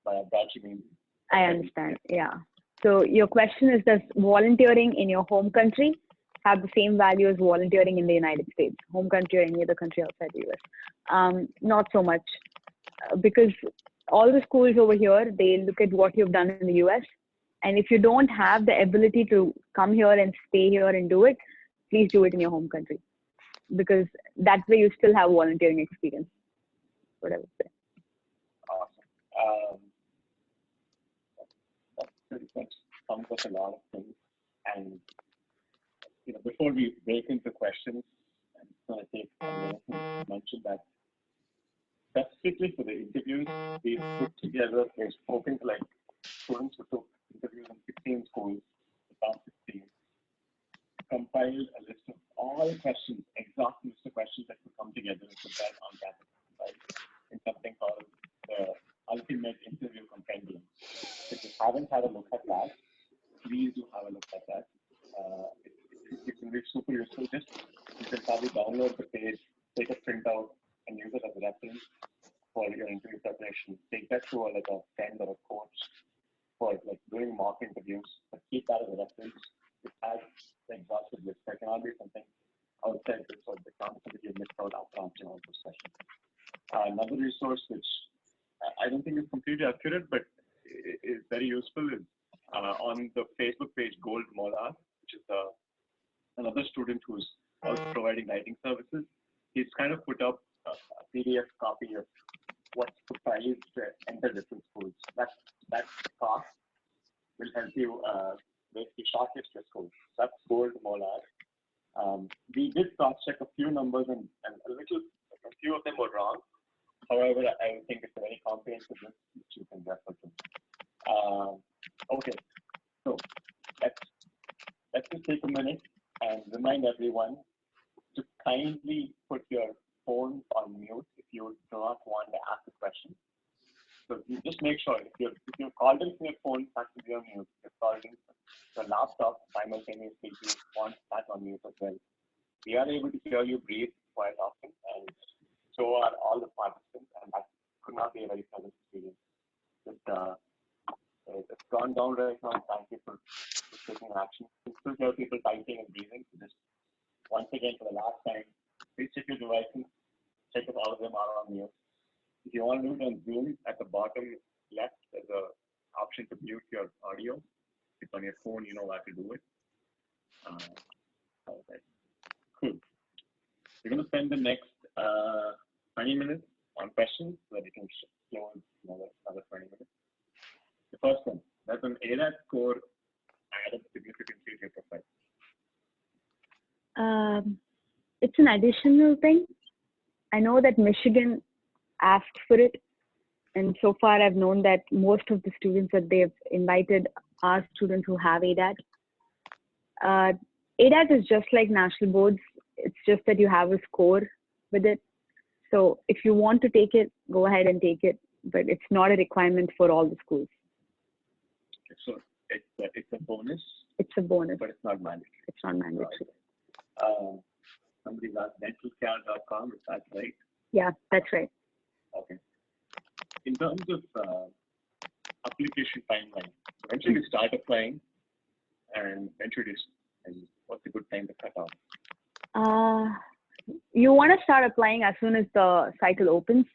By abroad, you mean? I understand. Yeah. So your question is, does volunteering in your home country have the same value as volunteering in the United States, home country or any other country outside the US? Not so much, because all the schools over here, they look at what you've done in the US. And if you don't have the ability to come here and stay here and do it, please do it in your home country, because that way you still have volunteering experience. What I would say. Awesome. That's pretty much sums up a lot of things. And you know, before we break into questions, I'm just going to take a minute to mention that specifically for the interviews, we've put together, we've spoken to like students who took interviews in 16 schools, the top 16, compiled a list of all questions, exact list of questions that could come together and put that on campus, right? In something called the Ultimate Interview Compendium. If you haven't had a look at that, please do have a look at that. It can be super useful. Just you can probably download the page, take a printout, and use it as a reference for your interview preparation. Take that to like a friend or a coach for like doing mock interviews, but keep that as a reference. It has the exhaustive list. There cannot be something outside this or the content that you missed out after answering all those questions. Another resource which I don't think is completely accurate, but is very useful is on the Facebook page Gold Nourah, which is another student who's also providing writing services. He's kind of put up a PDF copy of what's the price to enter different schools. That cost will help you basically shortlist your school. That's Gold Nourah. We did cross-check a few numbers and a few of them were wrong. However, I think it's a very comprehensive list which you can refer to. Okay, take a minute and remind everyone to kindly put your phone on mute if you do not want to ask a question. So you just make sure if you're called in from your phone, that should be on mute. If you're called in from your laptop simultaneously, you want that on mute as well. We are able to hear you breathe quite often, and so are all the participants, and that could not be a very pleasant experience. It's gone down right now. Thank you for taking action. You still hear people typing and breathing. So just once again, for the last time, please check your devices. Check if all of them are on mute. If you want to do it on Zoom, at the bottom left, there's an option to mute your audio. If it's on your phone, you know how to do it. Okay. Cool. We're going to spend the next 20 minutes on questions so that we can close another 20 minutes. The first one, does an ADEA score add up significantly to your profile? It's an additional thing. I know that Michigan asked for it, and so far I've known that most of the students that they've invited are students who have ADAT. ADAT is just like national boards. It's just that you have a score with it. So if you want to take it, go ahead and take it, but it's not a requirement for all the schools. So it's a bonus? It's a bonus. But it's not mandatory? It's not mandatory. Right. Somebody's asked dentalcare.com, is that right? Yeah, that's right. Okay. In terms of application timeline, when should you start applying, and when should you, and what's a good time to cut off? You want to start applying as soon as the cycle opens,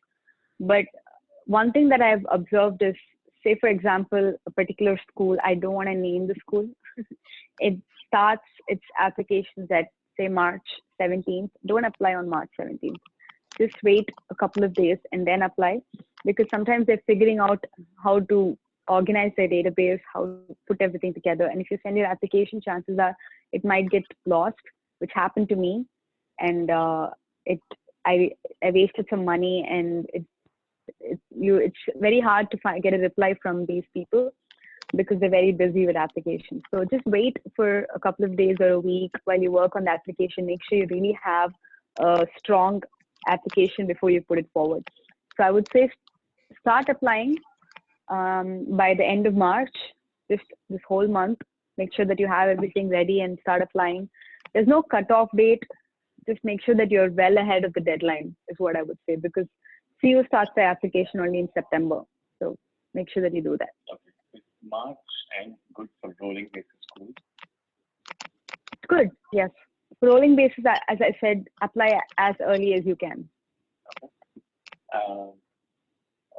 but one thing that I've observed is, say for example, a particular school, I don't want to name the school, it starts its applications at say March 17th. Don't apply on March 17th. Just wait a couple of days and then apply, because sometimes they're figuring out how to organize their database, how to put everything together. And if you send your application, chances are it might get lost, which happened to me. And I wasted some money, and it's very hard to get a reply from these people because they're very busy with applications. So just wait for a couple of days or a week while you work on the application. Make sure you really have a strong application before you put it forward. So I would say start applying by the end of March, this whole month. Make sure that you have everything ready and start applying. There's no cutoff date. Just make sure that you're well ahead of the deadline is what I would say, because CU starts their application only in September. So make sure that you do that. Okay. Is March and good for rolling basis schools? It's good, yes. For rolling basis, as I said, apply as early as you can. Okay.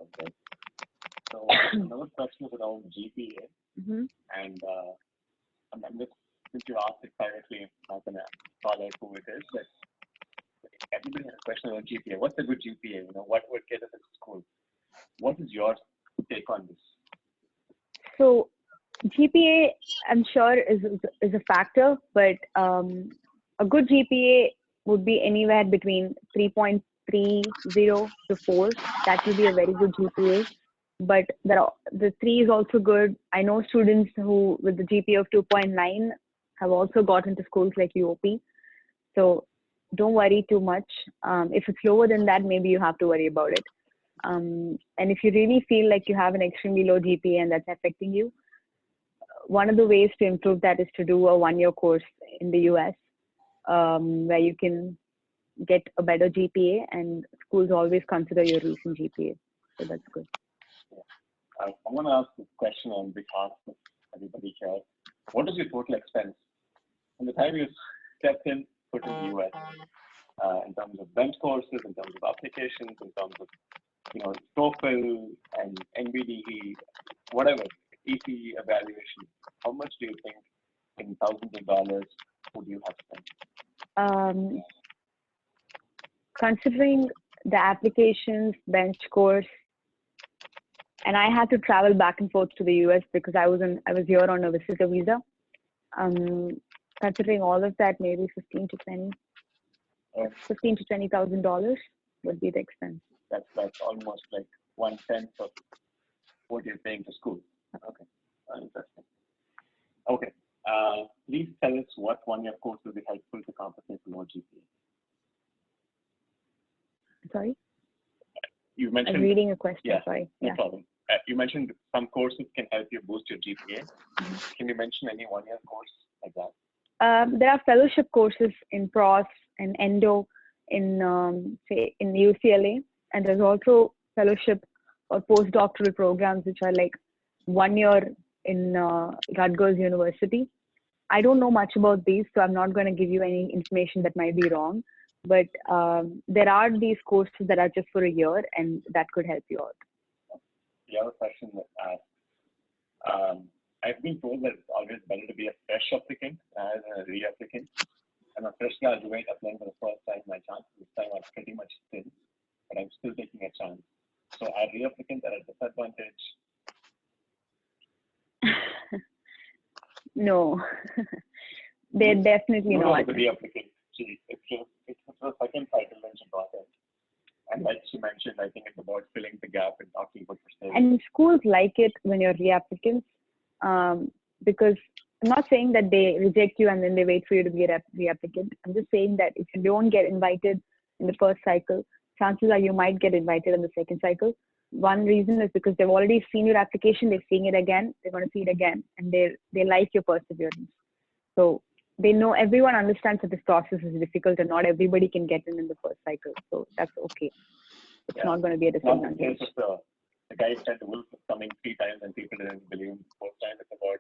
Okay. So another question is around GPA. And I'm just, since you asked it privately, I'm not going to call out who it is, but everybody has a question about GPA. What's a good GPA? What would get us into school? What is your take on this? So GPA, I'm sure is a factor, but a good GPA would be anywhere between 3.30 to 4. That would be a very good GPA. But the 3 is also good. I know students who with the GPA of 2.9 have also got into schools like UOP. So don't worry too much. If it's lower than that, maybe you have to worry about it. And if you really feel like you have an extremely low GPA and that's affecting you, one of the ways to improve that is to do a 1-year course in the US, where you can get a better GPA, and schools always consider your recent GPA. So that's good. I want to ask this question on behalf of everybody here. What is your total expense from the time you stepped in, put in the US, in terms of bench courses, in terms of applications, in terms of Toefl and NBDE, whatever, ECE evaluation? How much do you think in thousands of dollars would you have spent? Considering the applications, bench course, and I had to travel back and forth to the US because I was here on a visitor visa. Considering all of that, maybe $15,000 to $20,000 would be the expense. That's almost like 1/10 of what you're paying to school. Okay, interesting. Okay, Please tell us what one-year course will be helpful to compensate for low GPA. Sorry? You mentioned. I'm reading a question, yeah, sorry. No yeah. problem. You mentioned some courses can help you boost your GPA. Can you mention any one-year course like that? There are fellowship courses in PROS and Endo in, say, in UCLA. And there's also fellowship or postdoctoral programs, which are like 1 year in Rutgers University. I don't know much about these, so I'm not going to give you any information that might be wrong. But there are these courses that are just for a year, and that could help you out. The other question was asked. I've been told that it's always better to be a fresh applicant rather than a re-applicant. I'm a fresh graduate applying for the first time. My chances this time are pretty much thin, but I'm still taking a chance. So are re-applicants at a disadvantage? No, they're definitely not. The re-applicant. It's the second title that she got it. And like she mentioned, I think it's about filling the gap and talking about percentage. And schools like it when you're re-applicants, because I'm not saying that they reject you and then they wait for you to be a re-applicant. I'm just saying that if you don't get invited in the first cycle, chances are you might get invited in the second cycle. One reason is because they've already seen your application, they're seeing it again, they're going to see it again, and they like your perseverance. So they know, everyone understands that this process is difficult and not everybody can get in the first cycle. So that's okay. It's not going to be a disadvantage. The guy said the wolf was coming 3 times and people didn't believe him the 4th time. It's about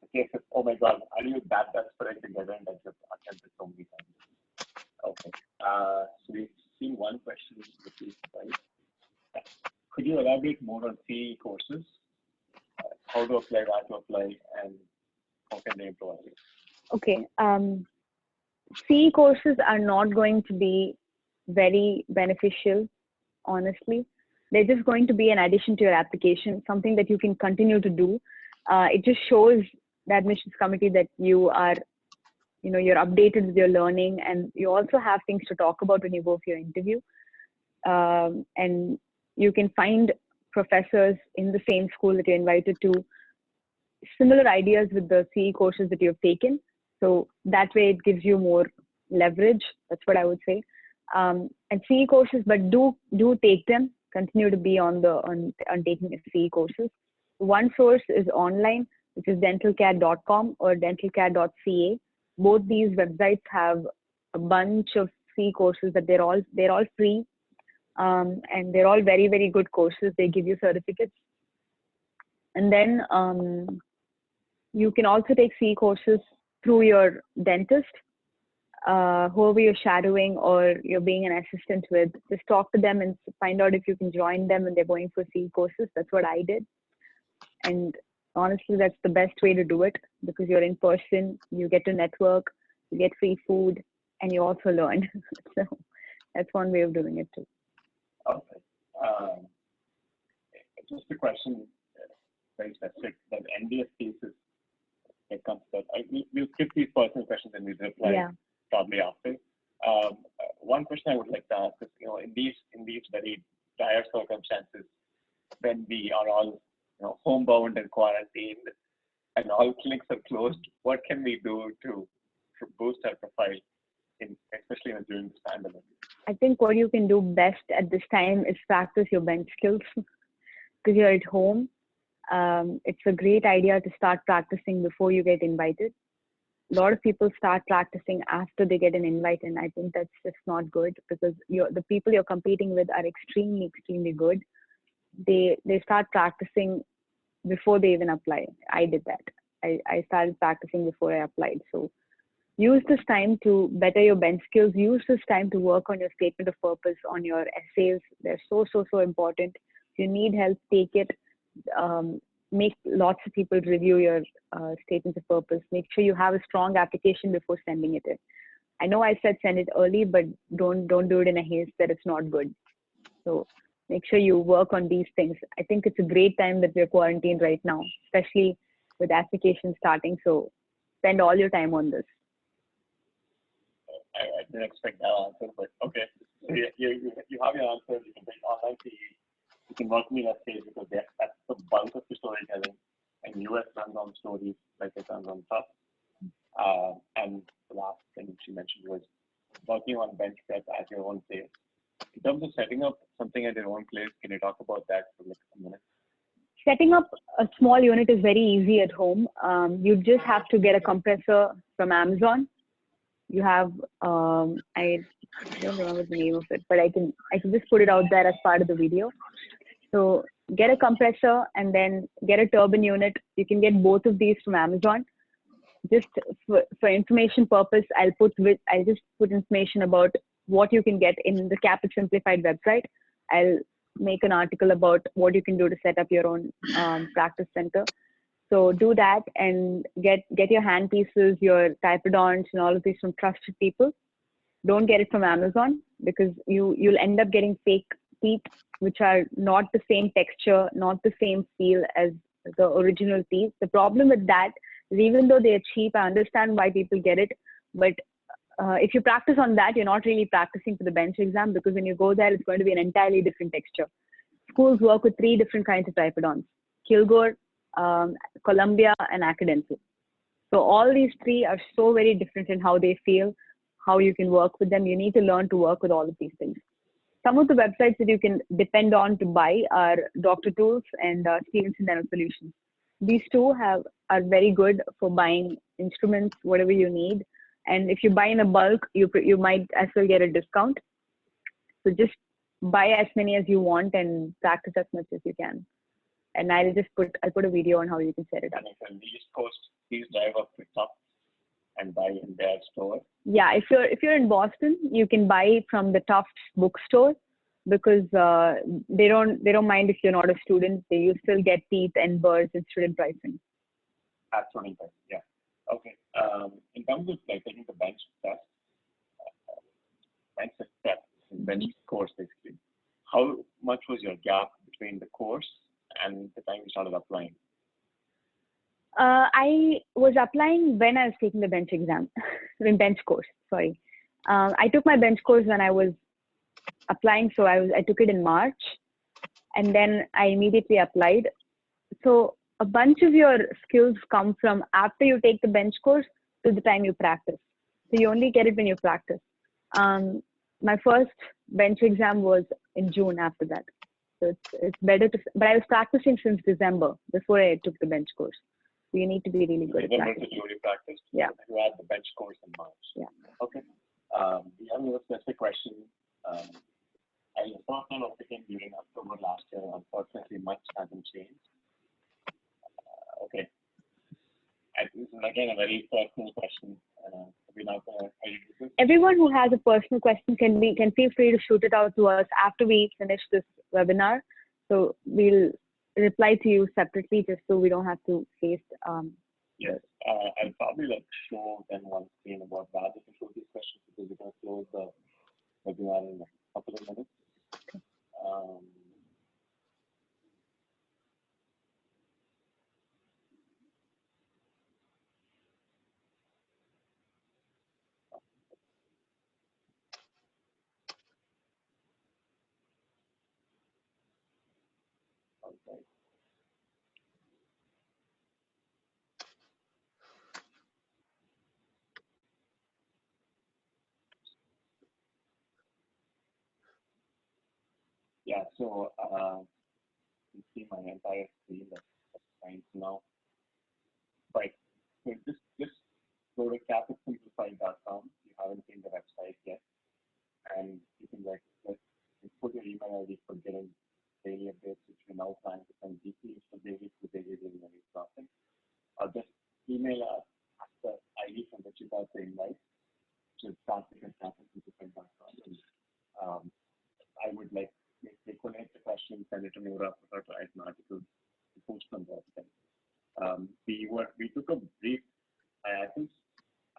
the case of, oh my God, are you that desperate to get in that you've attempted so many times? Okay. So we've seen one question which is right. Could you elaborate more on CE courses? How to apply, where to apply, and how can they improve it? Okay. CE courses are not going to be very beneficial, honestly. They're just going to be an addition to your application, something that you can continue to do. It just shows the admissions committee that you are, you're updated with your learning, and you also have things to talk about when you go for your interview. And you can find professors in the same school that you're invited to, similar ideas with the CE courses that you've taken. So that way it gives you more leverage. That's what I would say. And CE courses, but do take them. Continue to be on taking CE courses. One source is online, which is dentalcad.com or dentalcad.ca. Both these websites have a bunch of CE courses that they're all free, and they're all very, very good courses. They give you certificates. And then you can also take CE courses through your dentist, whoever you're shadowing or you're being an assistant with. Just talk to them and find out if you can join them when they're going for CE courses. That's what I did. And honestly, that's the best way to do it, because you're in person, you get to network, you get free food, and you also learn. So that's one way of doing it too. Okay. Just a question, very specific, that NDS cases it comes to. We'll skip these personal questions and we'll reply probably after. One question I would like to ask is, in these very dire circumstances, when we are all homebound and quarantined, and all clinics are closed, what can we do to boost our profile, especially during this pandemic? I think what you can do best at this time is practice your bench skills, because you're at home. It's a great idea to start practicing before you get invited. A lot of people start practicing after they get an invite, and I think that's just not good, because the people you're competing with are extremely, extremely good. They start practicing before they even apply. I did that. I started practicing before I applied. So use this time to better your bench skills. Use this time to work on your statement of purpose, on your essays. They're so, so, so important. If you need help, take it. Make lots of people review your statements of purpose. Make sure you have a strong application before sending it in. I know I said send it early, but don't do it in a haste that it's not good. So make sure you work on these things. I think it's a great time that we're quarantined right now, especially with applications starting. So spend all your time on this. I didn't expect that answer, but okay. You have your answer. You can take online CE. You can work me essays, because that's the bulk of the storytelling. And US runs on stories like it runs on tough. place. In terms of setting up something at your own place, can you talk about that for like a minute? Setting up a small unit is very easy at home. You just have to get a compressor from Amazon. You have, I don't remember the name of it, but I can just put it out there as part of the video. So get a compressor and then get a turbine unit. You can get both of these from Amazon. Just for information purpose, I'll just put information about what you can get in the Caapid Simplified website. I'll make an article about what you can do to set up your own practice center. So do that and get your hand pieces, your typodonts, and all of these from trusted people. Don't get it from Amazon because you'll end up getting fake teeth, which are not the same texture, not the same feel as the original teeth. The problem with that is even though they're cheap, I understand why people get it, but if you practice on that, you're not really practicing for the bench exam because when you go there, it's going to be an entirely different texture. Schools work with 3 different kinds of typodonts: Kilgore, Columbia, and Accidental. So all these 3 are so very different in how they feel, how you can work with them. You need to learn to work with all of these things. Some of the websites that you can depend on to buy are Dr. Tools and Stevenson Dental Solutions. These 2 are very good for buying instruments, whatever you need. And if you buy in a bulk, you might as well get a discount. So just buy as many as you want and practice as much as you can. And I'll put a video on how you can set it up. And if on the East Coast, please drive up to Toefl and buy in their store. Yeah, if you're in Boston, you can buy from the Tufts bookstore because they don't mind if you're not a student. You still get teeth and burrs and student pricing. At 20%, yeah. Okay. In terms of like taking the bench test, bench course basically, how much was your gap between the course and the time you started applying? I was applying when I was taking the bench exam, bench course, sorry. I took my bench course when I was applying, so I took it in March, and then I immediately applied. So a bunch of your skills come from after you take the bench course to the time you practice. So you only get it when you practice. My first bench exam was in June after that. So it's better to, but I was practicing since December before I took the bench course. So you need to be really good at practicing. You already practiced. Yeah. You had the bench course in March. Yeah. Okay. We have a specific question. I saw an applicant during October last year. Unfortunately, much hasn't changed. Okay. This is again a very personal question. Everyone who has a personal question can feel free to shoot it out to us after we finish this webinar. So we'll reply to you separately just so we don't have to face. Yes, I'll probably show them one screen about that. If you show these questions because we're going to close the webinar in a couple of minutes. Okay. Okay. Yeah, so you see my entire screen. That's fine now. Right. So just go to caapidsimplified.com. You haven't seen the website yet, and you can put your email ID for getting daily updates, which we now plan to send weekly for daily to daily processing. Or just email us at the ID from which you got the invite to caapidsimplified.com. I would collect the question, send it to Nourah for her to write an article to post on the website. We took a brief hiatus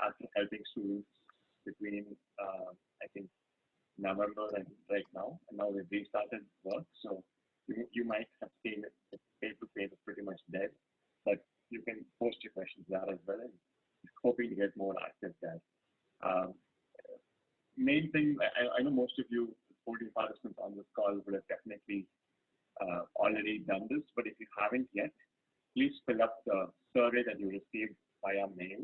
after helping students between I think November and right now, and now we've restarted work. So you might have seen it, the pay-to-pay is pretty much dead, but you can post your questions there as well, and hoping to get more active there. Main thing, I know most of you 14 participants on this call would have definitely already done this, but if you haven't yet, please fill up the survey that you received via mail,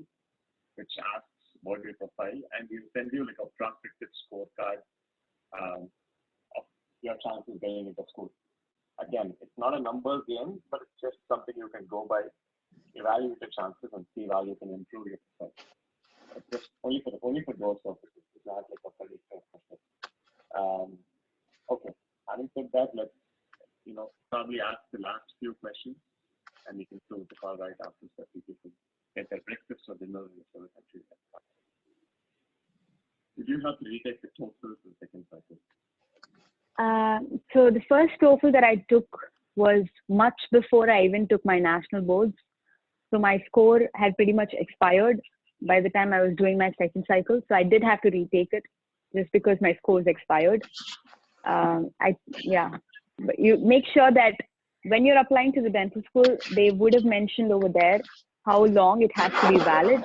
which asks about your profile, and we'll send you a pre-printed scorecard of your chances getting into school. Again, it's not a numbers game, but it's just something you can go by, evaluate the chances, and see how you can improve yourself. It's just only for those purposes. It's not like a predictor. Okay, having said that, let's probably ask the last few questions, and we can close the call right after so people can get their breakfast or dinner in the country. Did you have to retake the Toefl for the second cycle? So the first Toefl that I took was much before I even took my national boards. So my score had pretty much expired by the time I was doing my second cycle. So I did have to retake it just because my scores expired. But you make sure that when you're applying to the dental school, they would have mentioned over there how long it has to be valid.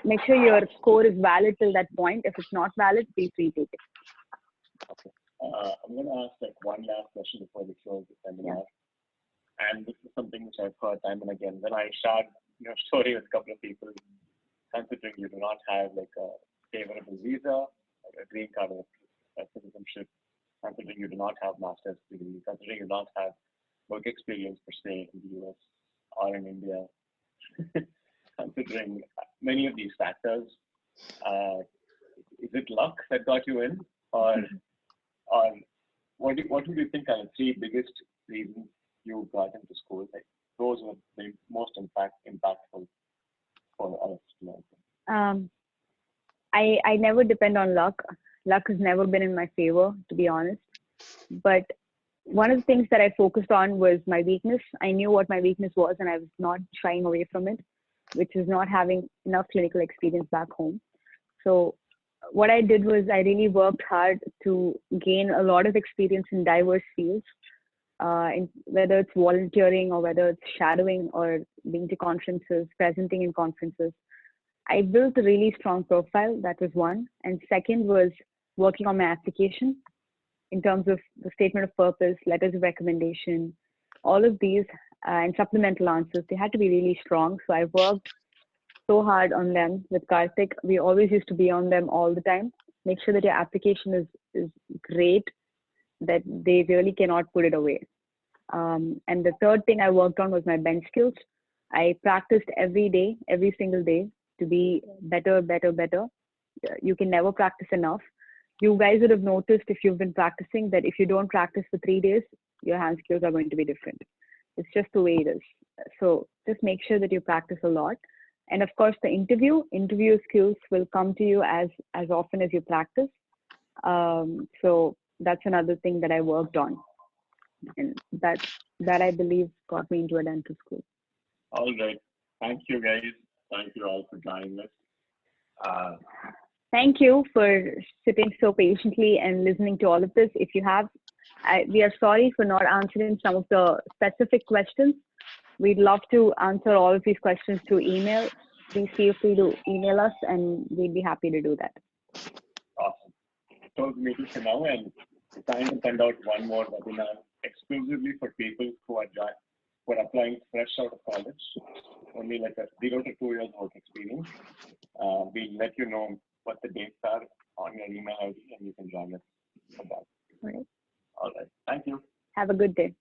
Make sure your score is valid till that point. If it's not valid, please retake it. Okay. I'm going to ask one last question before we close the seminar. And this is something which I've heard time and again. When I shared your story with a couple of people, considering you do not have a favorable visa, a green card or a citizenship, considering you do not have master's degree, considering you do not have work experience per se in the US or in India, considering many of these factors, is it luck that got you in, or what do you think are the three biggest reasons you got into school? Like those were the most impactful for us to learn. I never depend on luck. Luck has never been in my favor, to be honest. But one of the things that I focused on was my weakness. I knew what my weakness was, and I was not shying away from it, which is not having enough clinical experience back home. So what I did was I really worked hard to gain a lot of experience in diverse fields, whether it's volunteering or whether it's shadowing or being to conferences, presenting in conferences. I built a really strong profile. That was one. And second was working on my application in terms of the statement of purpose, letters of recommendation, all of these, and supplemental answers. They had to be really strong. So I worked so hard on them with Karthik. We always used to be on them all the time. Make sure that your application is great, that they really cannot put it away. And the third thing I worked on was my bench skills. I practiced every day, every single day, to be better. You can never practice enough. You guys would have noticed if you've been practicing that if you don't practice for 3 days, your hand skills are going to be different. It's just the way it is. So just make sure that you practice a lot. And of course, the interview skills will come to you as often as you practice. So that's another thing that I worked on. And that I believe got me into a dental school. All right. Thank you, guys. Thank you all for joining us. Thank you for sitting so patiently and listening to all of this. If you have, we are sorry for not answering some of the specific questions. We'd love to answer all of these questions through email. Please feel free to email us and we'd be happy to do that. Awesome. So the meeting for now, and we're trying to send out one more webinar exclusively for people who are applying fresh out of college, only like a 0 to 2 years work experience. We'll let you know what the dates are on your email ID and you can join us for that. All right. All right. Thank you. Have a good day.